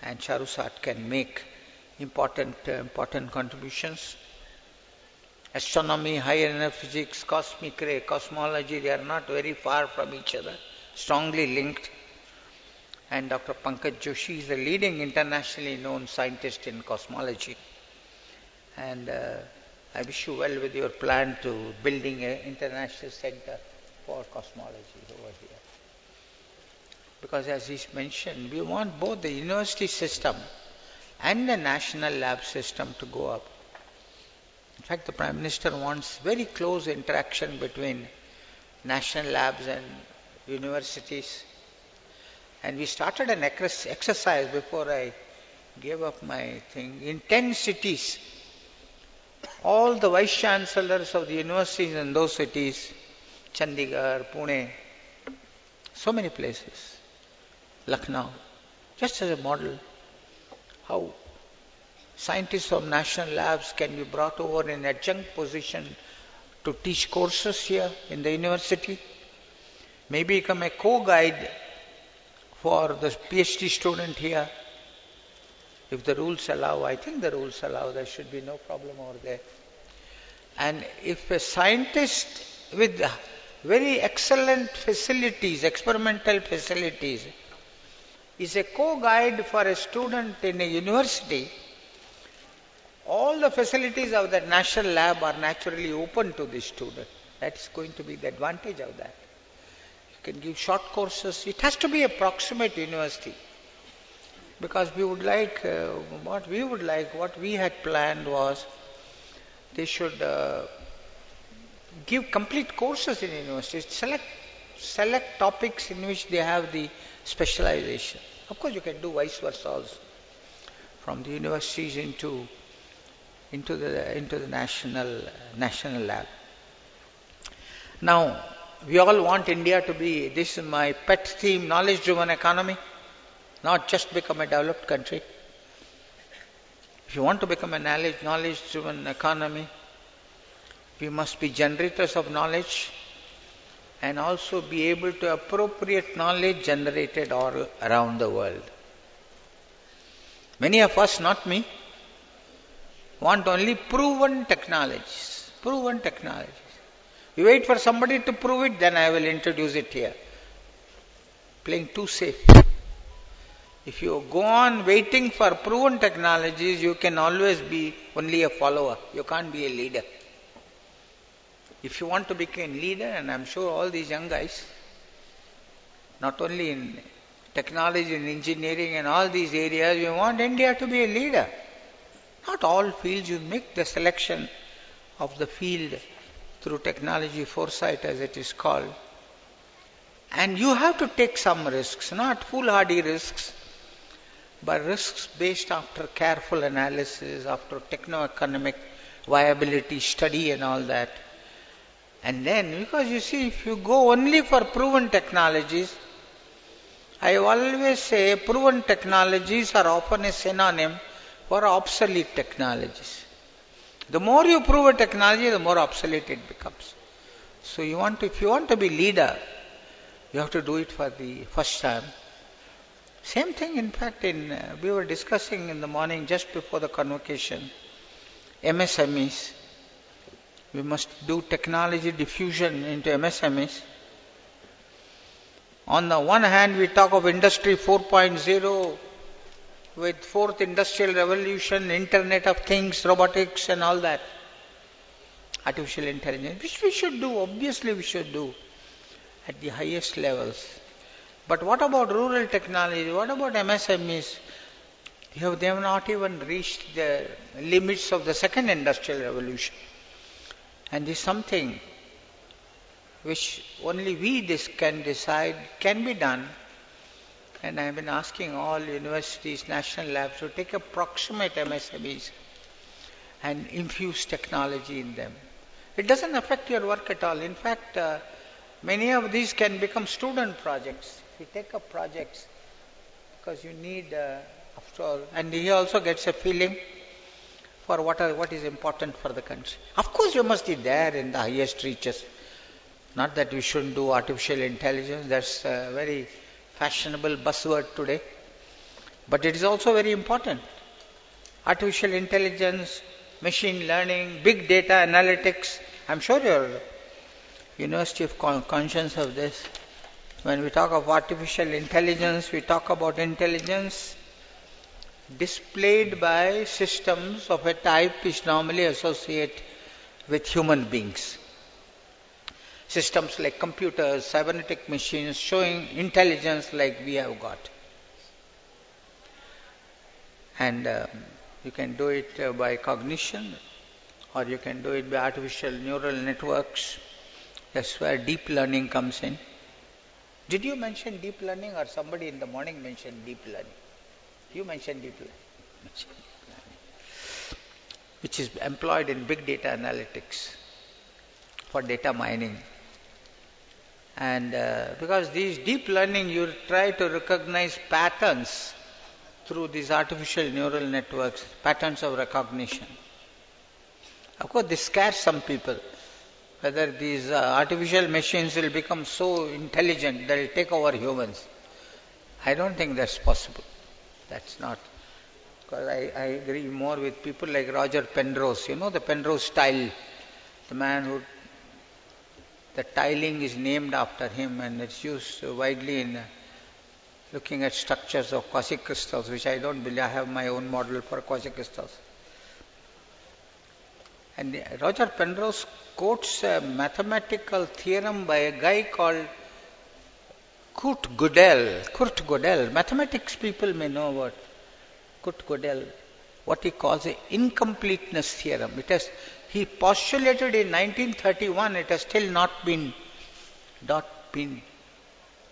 M: and CHARUSAT can make important contributions. Astronomy, high energy physics, cosmic ray, cosmology, they are not very far from each other, strongly linked. And Dr. Pankaj Joshi is a leading internationally known scientist in cosmology. And I wish you well with your plan to building an international center for cosmology over here. Because as he mentioned, we want both the university system and the national lab system to go up. In fact, the Prime Minister wants very close interaction between national labs and universities. And we started an exercise before I gave up my thing. In 10 cities, all the vice chancellors of the universities in those cities, Chandigarh, Pune, so many places, Lucknow, just as a model, how scientists from national labs can be brought over in adjunct position to teach courses here in the university, maybe become a co-guide for the PhD student here. If the rules allow, I think the rules allow, there should be no problem over there. And if a scientist with very excellent facilities, experimental facilities, is a co-guide for a student in a university, all the facilities of that national lab are naturally open to the student. That is going to be the advantage of that. You can give short courses. It has to be a proximate university. Because we would like, what we had planned was They should give complete courses in universities. Select topics in which they have the specialization. Of course, you can do vice versa also, from the universities into the national lab. Now, we all want India to be, this is my pet theme, knowledge-driven economy, not just become a developed country. If you want to become a knowledge-driven economy, we must be generators of knowledge and also be able to appropriate knowledge generated all around the world. Many of us, not me, want only proven technologies. Proven technologies. You wait for somebody to prove it, then I will introduce it here. Playing too safe. If you go on waiting for proven technologies, you can always be only a follower. You can't be a leader. If you want to become a leader, and I'm sure all these young guys, not only in technology and engineering and all these areas, we want India to be a leader. Not all fields, you make the selection of the field through technology foresight, as it is called. And you have to take some risks, not foolhardy risks, but risks based after careful analysis, after techno-economic viability study and all that. And then, because you see, if you go only for proven technologies, I always say proven technologies are often a synonym for obsolete technologies. The more you prove a technology, the more obsolete it becomes. So if you want to be leader, you have to do it for the first time. Same thing, in fact, we were discussing in the morning just before the convocation, MSMEs. We must do technology diffusion into MSMEs. On the one hand, we talk of Industry 4.0 with fourth industrial revolution, Internet of Things, robotics and all that. Artificial intelligence, which we should do, obviously we should do at the highest levels. But what about rural technology? What about MSMEs? They have not even reached the limits of the second industrial revolution. And this is something which only we can decide can be done. And I have been asking all universities, national labs to take approximate MSMEs and infuse technology in them. It doesn't affect your work at all. In fact, many of these can become student projects. If you take up projects, because you need, after all, and he also gets a feeling for what is important for the country. Of course, you must be there in the highest reaches. Not that we shouldn't do artificial intelligence. That's a very fashionable buzzword today. But it is also very important. Artificial intelligence, machine learning, big data analytics. I'm sure your University of conscious of this. When we talk of artificial intelligence, we talk about intelligence displayed by systems of a type which normally associate with human beings. Systems like computers, cybernetic machines showing intelligence like we have got. And you can do it by cognition, or you can do it by artificial neural networks. That's where deep learning comes in. Did you mention deep learning, or somebody in the morning mentioned deep learning? You mentioned deep learning. Which is employed in big data analytics for data mining. And because these deep learning, you try to recognize patterns through these artificial neural networks, patterns of recognition. Of course, this scares some people, whether these artificial machines will become so intelligent that they will take over humans. I don't think that's possible. That's not. Because I agree more with people like Roger Penrose. You know the Penrose tile, the man who, the tiling is named after him, and it's used widely in looking at structures of quasicrystals, which I don't believe. I have my own model for quasicrystals. And Roger Penrose quotes a mathematical theorem by a guy called Kurt Gödel. Mathematics people may know about Kurt Gödel, what he calls an incompleteness theorem. It has he postulated in 1931, it has still not been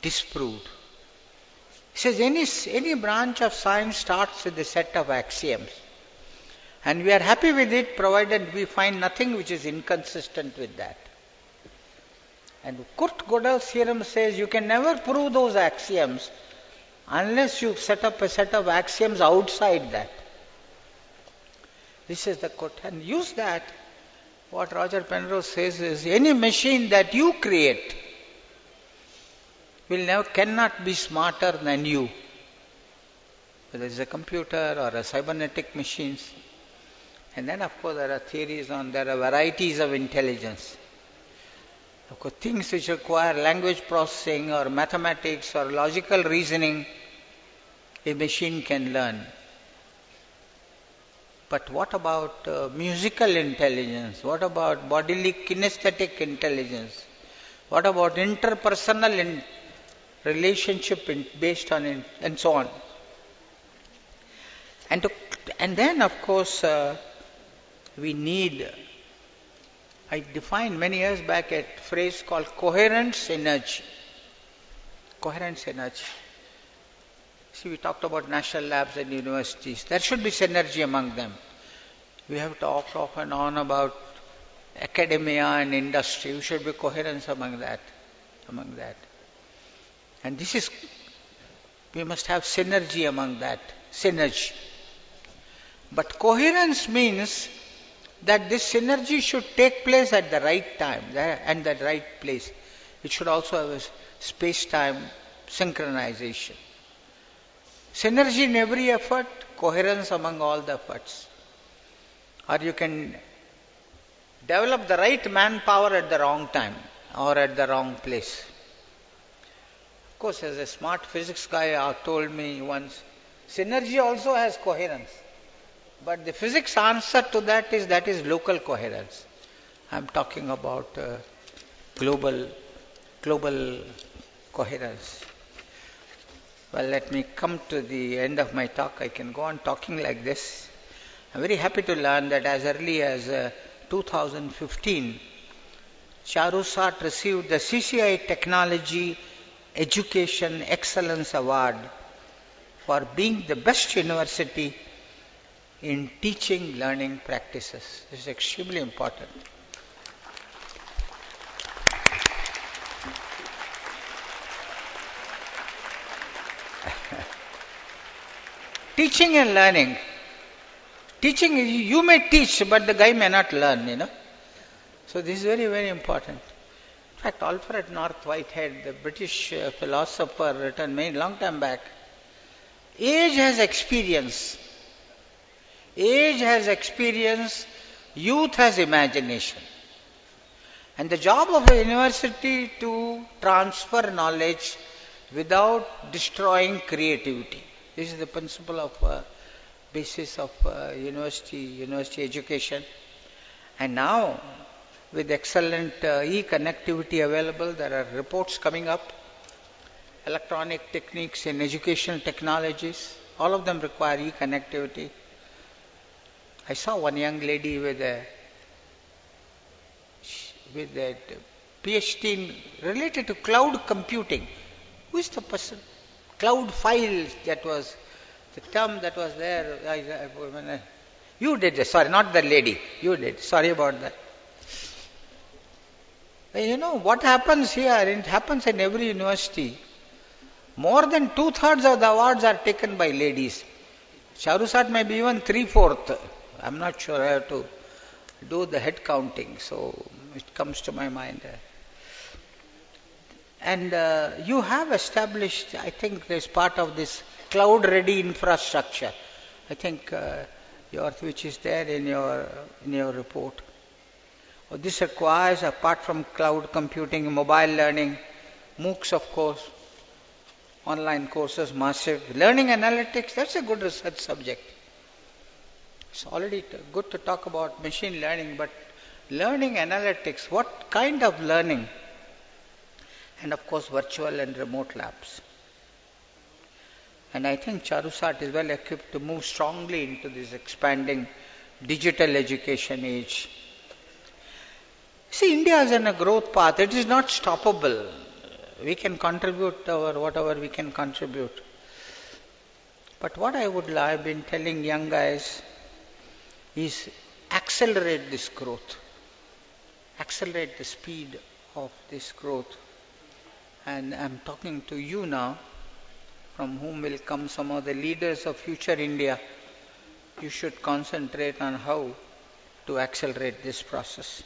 M: disproved. He says any branch of science starts with a set of axioms. And we are happy with it provided we find nothing which is inconsistent with that. And Kurt Gödel's theorem says you can never prove those axioms unless you set up a set of axioms outside that. This is the quote. And use that. What Roger Penrose says is any machine that you create cannot be smarter than you. Whether it's a computer or a cybernetic machines. And then of course there are varieties of intelligence. Of course things which require language processing or mathematics or logical reasoning, a machine can learn. But what about musical intelligence? What about bodily kinesthetic intelligence? What about interpersonal relationship based on and so on? And then of course we need, I defined many years back a phrase called coherence energy. Coherence energy. See, we talked about national labs and universities. There should be synergy among them. We have talked off and on about academia and industry. We should be coherence among that. And we must have synergy among that. Synergy. But coherence means that this synergy should take place at the right time and the right place. It should also have a space-time synchronization. Synergy in every effort, coherence among all the efforts. Or you can develop the right manpower at the wrong time or at the wrong place. Of course, as a smart physics guy told me once, synergy also has coherence. But the physics answer to that is local coherence. I'm talking about global coherence. Well, let me come to the end of my talk. I can go on talking like this. I'm very happy to learn that as early as 2015, CHARUSAT received the CCI Technology Education Excellence Award for being the best university in teaching learning practices. This is extremely important. Teaching and learning. Teaching, you may teach, but the guy may not learn, So this is very, very important. In fact, Alfred North Whitehead, the British philosopher, written many long time back, age has experience. Age has experience, youth has imagination. And the job of a university to transfer knowledge without destroying creativity. This is the principle of basis of university education. And now, with excellent e-connectivity available, there are reports coming up. Electronic techniques in educational technologies, all of them require e-connectivity. I saw one young lady with a PhD related to cloud computing. Who is the person? Cloud files, that was the term that was there. You did it, sorry, not the lady. You did, sorry about that. What happens here, it happens in every university. More than 2/3 of the awards are taken by ladies. CHARUSAT may be even 3/4. I'm not sure. I have to do the head counting, so it comes to my mind. And you have established, I think, as part of this cloud-ready infrastructure. I think which is there in your report. This requires, apart from cloud computing, mobile learning, MOOCs, of course, online courses, massive learning analytics. That's a good research subject. It's already good to talk about machine learning, but learning analytics, what kind of learning? And of course, virtual and remote labs. And I think CHARUSAT is well equipped to move strongly into this expanding digital education age. See, India is on a growth path. It is not stoppable. We can contribute whatever we can contribute. But what I've been telling young guys is accelerate this growth. Accelerate the speed of this growth. And I'm talking to you now, from whom will come some of the leaders of future India. You should concentrate on how to accelerate this process.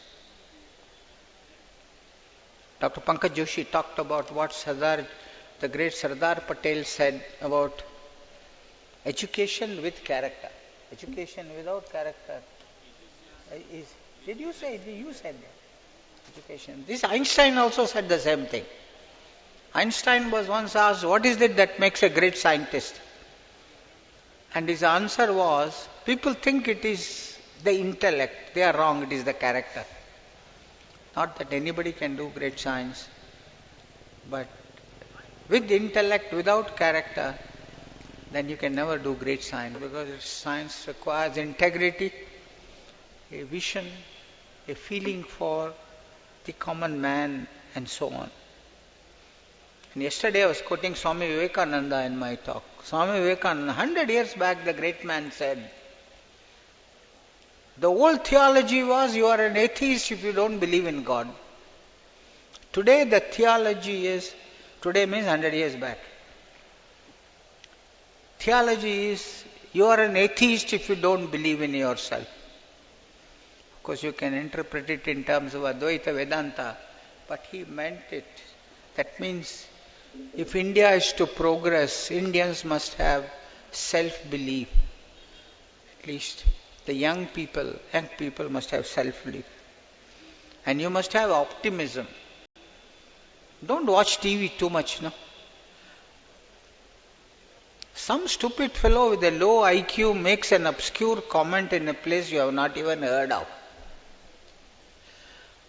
M: Dr. Pankaj Joshi talked about what the great Sardar Patel said about education with character. Education without character did you say? You said that. Education. This Einstein also said the same thing. Einstein was once asked, what is it that makes a great scientist? And his answer was, people think it is the intellect. They are wrong, it is the character. Not that anybody can do great science, but with intellect, without character, then you can never do great science, because science requires integrity, a vision, a feeling for the common man, and so on. And yesterday I was quoting Swami Vivekananda in my talk. Swami Vivekananda, 100 years back, the great man said, the old theology was you are an atheist if you don't believe in God. Today the theology is, today means 100 years back. Theology is you are an atheist if you don't believe in yourself. Of course you can interpret it in terms of Advaita Vedanta, but he meant it. That means if India is to progress, Indians must have self-belief. At least the young people must have self-belief. And you must have optimism. Don't watch TV too much, no? Some stupid fellow with a low IQ makes an obscure comment in a place you have not even heard of.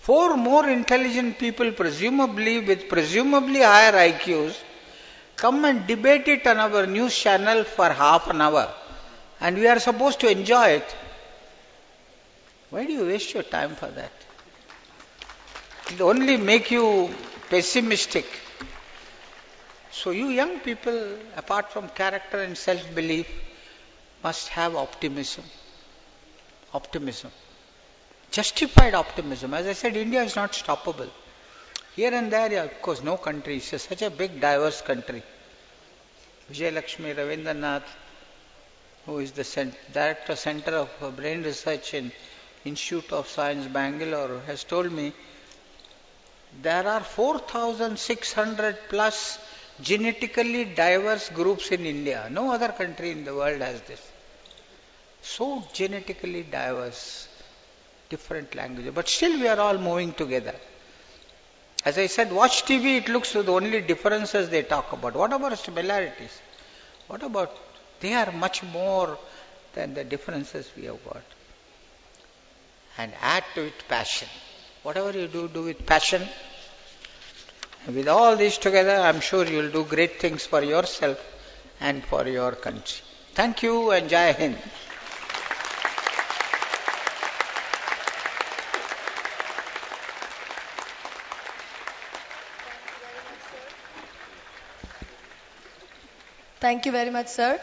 M: 4 more intelligent people, presumably with presumably higher IQs, come and debate it on our news channel for half an hour. And we are supposed to enjoy it. Why do you waste your time for that? It will only make you pessimistic. So you young people, apart from character and self-belief, must have optimism. Optimism. Justified optimism. As I said, India is not stoppable. Here and there, of course, no country is such a big, diverse country. Vijay Lakshmi Ravindranath, who is the Director Center of Brain Research in Institute of Science, Bangalore, has told me there are 4,600 plus genetically diverse groups in India. No other country in the world has this. So genetically diverse, different languages. But still we are all moving together. As I said, watch TV, it looks the only differences they talk about. What about similarities? What about, they are much more than the differences we have got. And add to it passion. Whatever you do, do with passion. And with all this together, I am sure you will do great things for yourself and for your country. Thank you and Jai Hind.
A: Thank you very much, sir.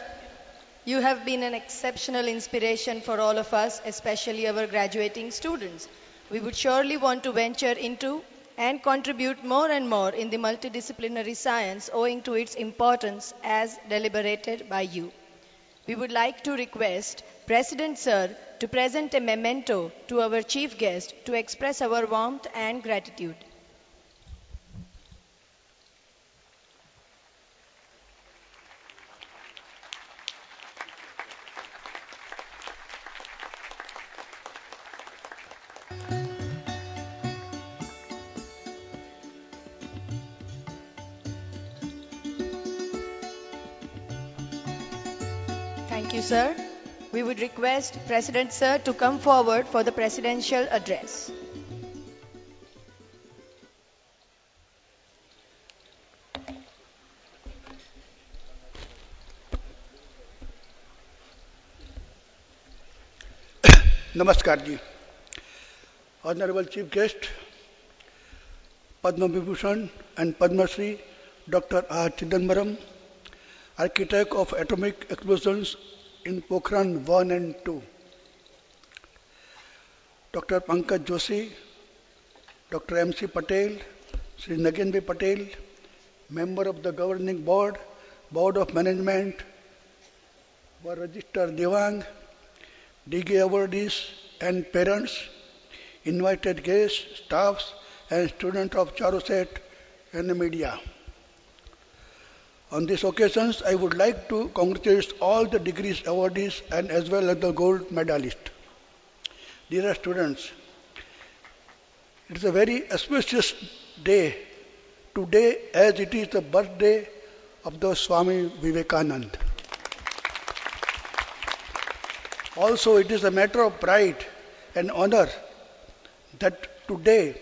A: You have been an exceptional inspiration for all of us, especially our graduating students. We would surely want to venture into and contribute more and more in the multidisciplinary science owing to its importance as deliberated by you. We would like to request President Sir to present a memento to our chief guest to express our warmth and gratitude. Thank you, sir. We would request President Sir to come forward for the presidential address.
E: Namaskar ji. Honorable Chief Guest, Padma Vibhushan and Padma Shri Dr. R. Chidambaram, architect of atomic explosions in Pokhran 1 and 2. Dr. Pankaj Joshi, Dr. M.C. Patel, Sri Nagen B. Patel, member of the governing board, board of management, were registered Devang, DG awardees and parents, invited guests, staffs and students of CHARUSAT and the media. On these occasions, I would like to congratulate all the degrees awardees and as well as the gold medalists. Dear students, it is a very auspicious day today as it is the birthday of the Swami Vivekananda. Also, it is a matter of pride and honor that today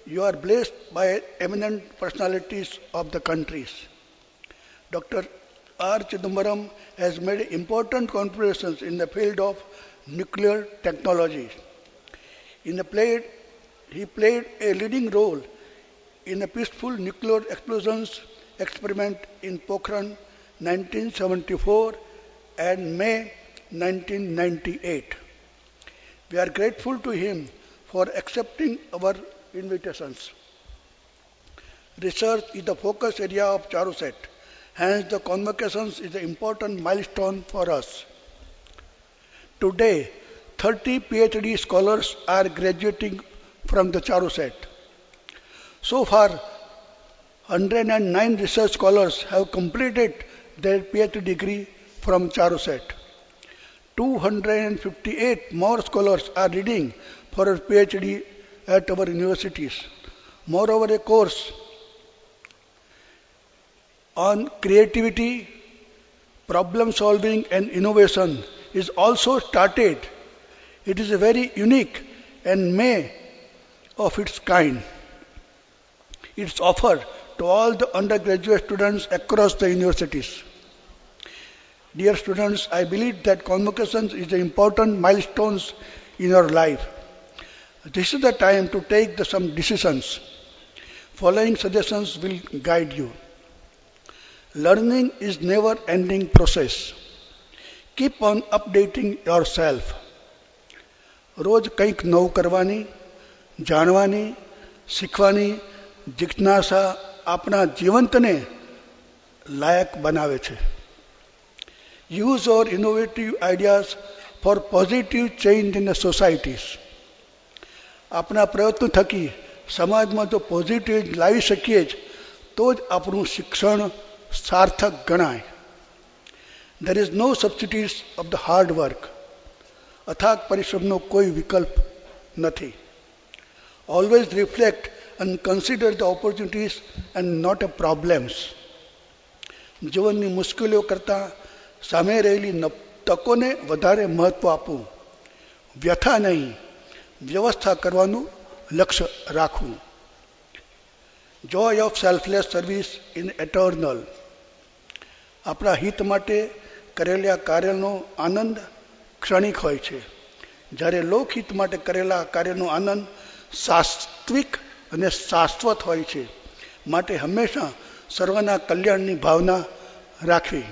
E: you are blessed by eminent personalities of the countries. Dr. R. Chidambaram has made important contributions in the field of nuclear technology. He played a leading role in a peaceful nuclear explosions experiment in Pokhran 1974 and May 1998. We are grateful to him for accepting our invitations. Research is the focus area of CHARUSAT. Hence, the convocations is an important milestone for us. Today, 30 PhD scholars are graduating from the CHARUSAT. So far, 109 research scholars have completed their PhD degree from CHARUSAT. 258 more scholars are reading for a PhD at our universities. Moreover, a course on creativity, problem solving and innovation is also started. It is a very unique and may of its kind. It's offered to all the undergraduate students across the universities. Dear students, I believe that convocations is an important milestones in your life. This is the time to take some decisions. Following suggestions will guide you. Learning is never ending process. Keep on updating yourself. રોજ કંઈક નવું કરવાની, જાણવાની, શીખવાની જિજ્ઞાસા આપણા જીવંતને લાયક બનાવે છે. Use our innovative ideas for positive change in the societies. આપણા પ્રયત્નો થકી સમાજમાં જો પોઝિટિવ લાવી શકીએ તો જ આપણું શિક્ષણ સાર્થક ગણાય. There is no substitute of the hard work. અથાગ પરિશ્રમનો કોઈ વિકલ્પ નથી. Always reflect and consider the opportunities and not the problems. જીવનની મુશ્કેલીઓ કરતાં સામે રહેલી તકોને વધારે મહત્વ આપવું. વ્યથા નહીં, વ્યવસ્થા કરવાનું લક્ષ્ય રાખવું. Joy of selfless service in eternal. આપણા હિત માટે કરેલા કાર્યનો આનંદ ક્ષણિક હોય છે, જ્યારે લોકહિત માટે કરેલા કાર્યનો આનંદ સાત્વિક અને શાશ્વત હોય છે. માટે હંમેશા સર્વના કલ્યાણની ભાવના રાખવી.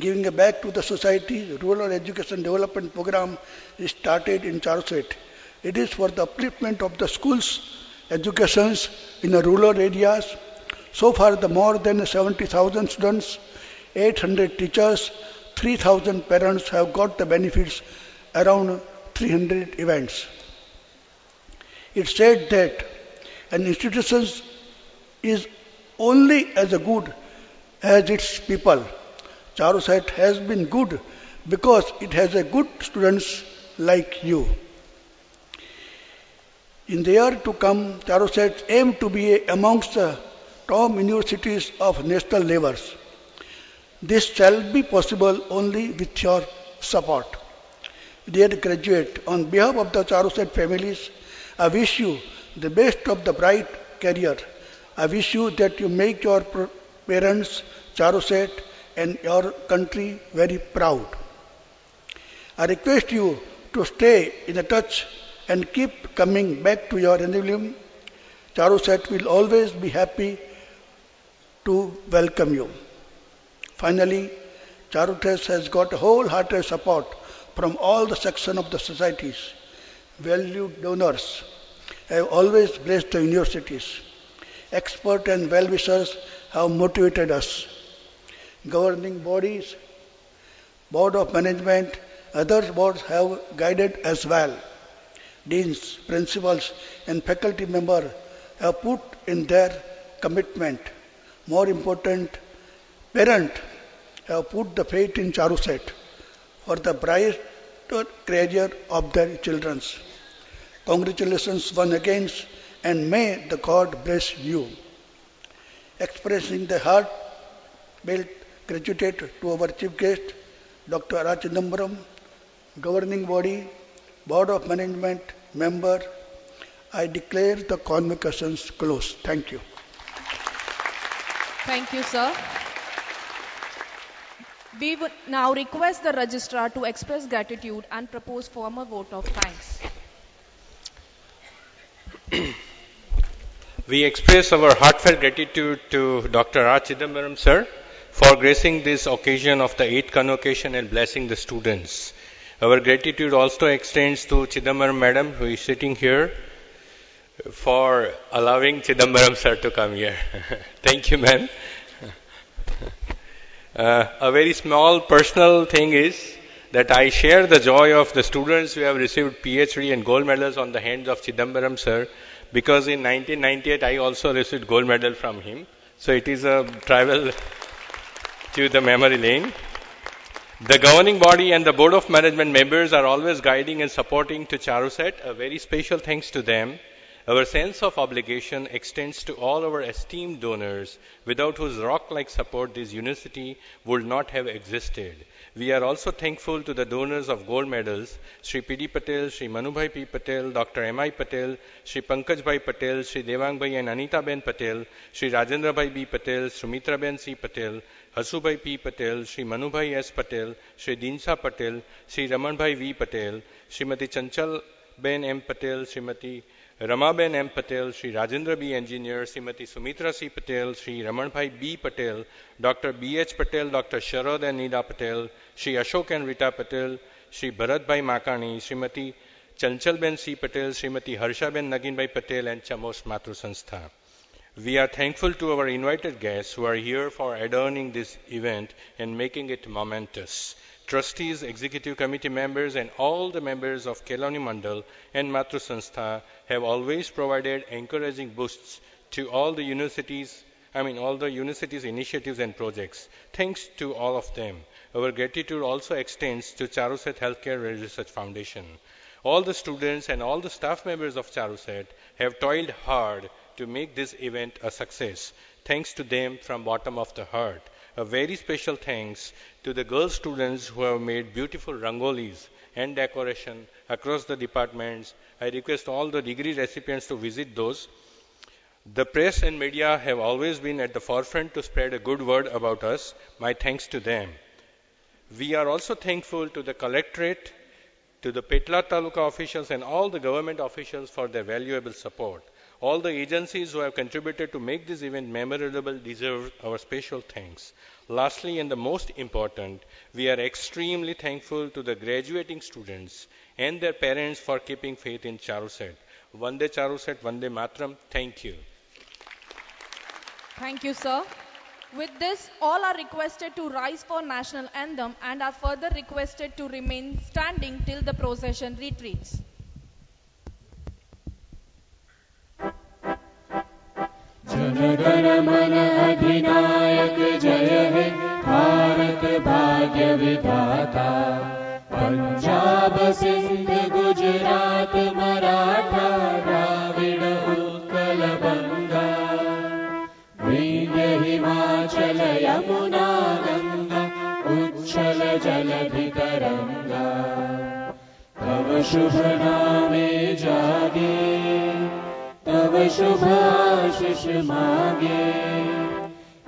E: Giving back to the society, rural education development program is started in CHARUSAT. It is for the upliftment of the schools, educations in the rural areas. So far, the more than 70,000 students, 800 teachers, 3,000 parents have got the benefits around 300 events. It said that an institution is only as good as its people. CHARUSAT has been good because it has a good students like you. In the year to come, CHARUSAT aim to be amongst the top universities of national levels. This shall be possible only with your support. Dear graduate, on behalf of the CHARUSAT families, I wish you the best of the bright career. I wish you that you make your parents, CHARUSAT and your country very proud. I request you to stay in touch and keep coming back to your enabling CHARUSAT will always be happy to welcome you. Finally, CHARUSAT has got wholehearted support from all the sections of the societies. Valued donors have always blessed the universities. Experts and well-wishers have motivated us. Governing bodies, board of management, other boards have guided as well. Deans, principals, and faculty members have put in their commitment. More important, parents have put the faith in CHARUSAT for the brighter career of their children. Congratulations once again, and may the God bless you. Expressing the heartfelt gratitude to our chief guest, Dr. R. Chidambaram, governing body, board of management member, I declare the convocations closed. Thank you.
N: Thank you, sir. We would now request the registrar to express gratitude and propose formal vote of thanks.
L: We express our heartfelt gratitude to Dr. R. Chidambaram, sir, for gracing this occasion of the 8th convocation and blessing the students. Our gratitude also extends to Chidambaram madam, who is sitting here, for allowing Chidambaram sir to come here. Thank you, ma'am. A very small personal thing is that I share the joy of the students who have received PhD and gold medals on the hands of Chidambaram sir, because in 1998 I also received gold medal from him. So it is a travel to the memory lane. The governing body and the board of management members are always guiding and supporting to CHARUSAT. A very special thanks to them. Our sense of obligation extends to all our esteemed donors, without whose rock-like support this university would not have existed. We are also thankful to the donors of gold medals, Sri P.D. Patel, Sri Manubhai P. Patel, Dr. M.I. Patel, Sri Pankaj Bhai Patel, Sri Devang and Anita Ben Patel, Sri Rajendra Bhai B. Patel, Sumitra Ben C. Patel, Hasubhai P. Patel, Sri Manubhai S. Patel, Sri Dinsa Patel, Sri Ramanbhai V. Patel, Srimati Chanchal Ben M. Patel, Srimati Ramaben M. Patel, Sri Rajendra B. Engineer, Srimati Sumitra C. Patel, Sri Ramanbhai B. Patel, Dr. B. H. Patel, Dr. Sharad and Nida Patel, Sri Ashok and Rita Patel, Sri Bharat Bhai Makani, Srimati Chanchal Ben C. Patel, Srimati Harsha Ben Nagin Bhai Patel, and Chamos Matru Sanstha. We are thankful to our invited guests who are here for adorning this event and making it momentous. Trustees, executive committee members, and all the members of Kelani Mandal and Matru Sanstha have always provided encouraging boosts to all the universities' initiatives and projects. Thanks to all of them. Our gratitude also extends to CHARUSAT Healthcare Research Foundation. All the students and all the staff members of CHARUSAT have toiled hard to make this event a success. Thanks to them from bottom of the heart. A very special thanks to the girl students who have made beautiful rangolis and decoration across the departments. I request all the degree recipients to visit those. The press and media have always been at the forefront to spread a good word about us. My thanks to them. We are also thankful to the collectorate, to the Petla Taluka officials and all the government officials for their valuable support. All the agencies who have contributed to make this event memorable deserve our special thanks. Lastly, and the most important, we are extremely thankful to the graduating students and their parents for keeping faith in CHARUSAT. Vande CHARUSAT, Vande Matram. Thank you.
N: Thank you, sir. With this, all are requested to rise for national anthem and are further requested to remain standing till the procession retreats.
B: जनगण मन अधिनायक जय हे भारत भाग्य विधाता पंजाब सिंध गुजरात मराठा द्राविड़ उत्कल बंगा विंध्य हिमाचल यमुना गंगा उच्छल जलधि तरंगा तव शुभ नामे जागे तव शुभ आशीष मागे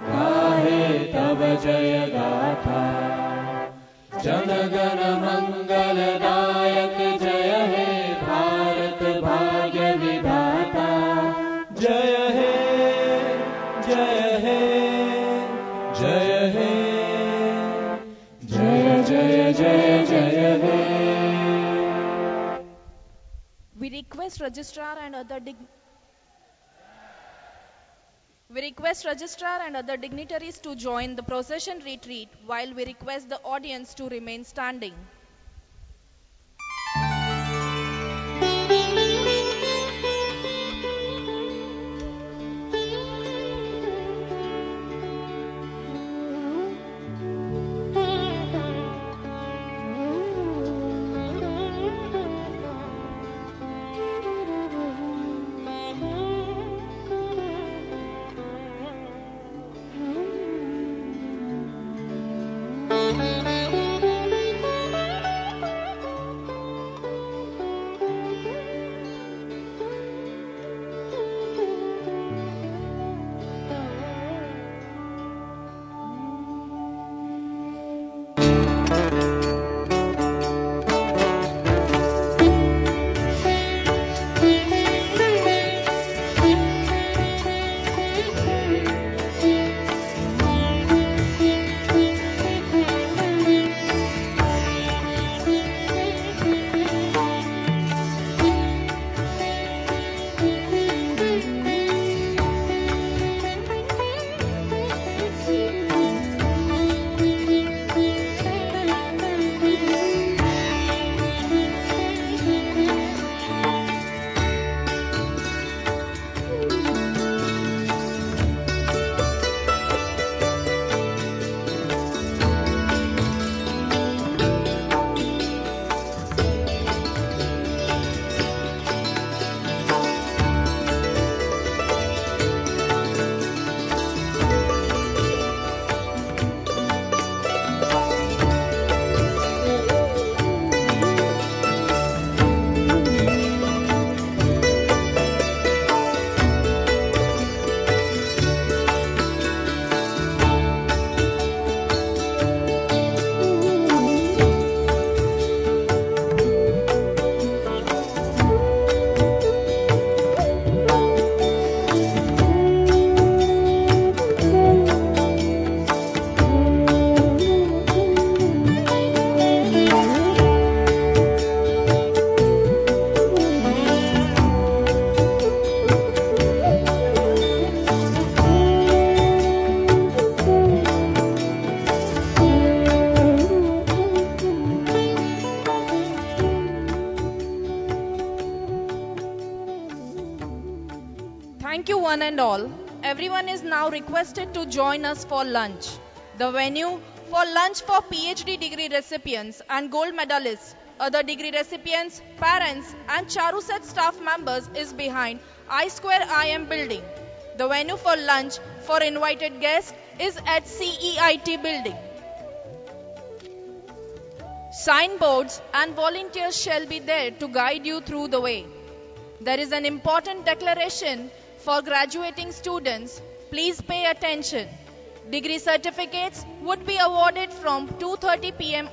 B: गाहे तव जय गाथा जनगण मंगलदायक जय हे भारत भाग्य विधाता जय
N: request registrar and other we request registrar and other dignitaries to join the procession retreat while we request the audience to remain standing. Thank you, one and all. Everyone is now requested to join us for lunch. The venue for lunch for PhD degree recipients and gold medalists, other degree recipients, parents, and CHARUSAT staff members is behind I2IM building. The venue for lunch for invited guests is at CEIT building. Signboards and volunteers shall be there to guide you through the way. There is an important declaration for graduating students. Please pay attention. Degree certificates would be awarded from 2:30 p.m.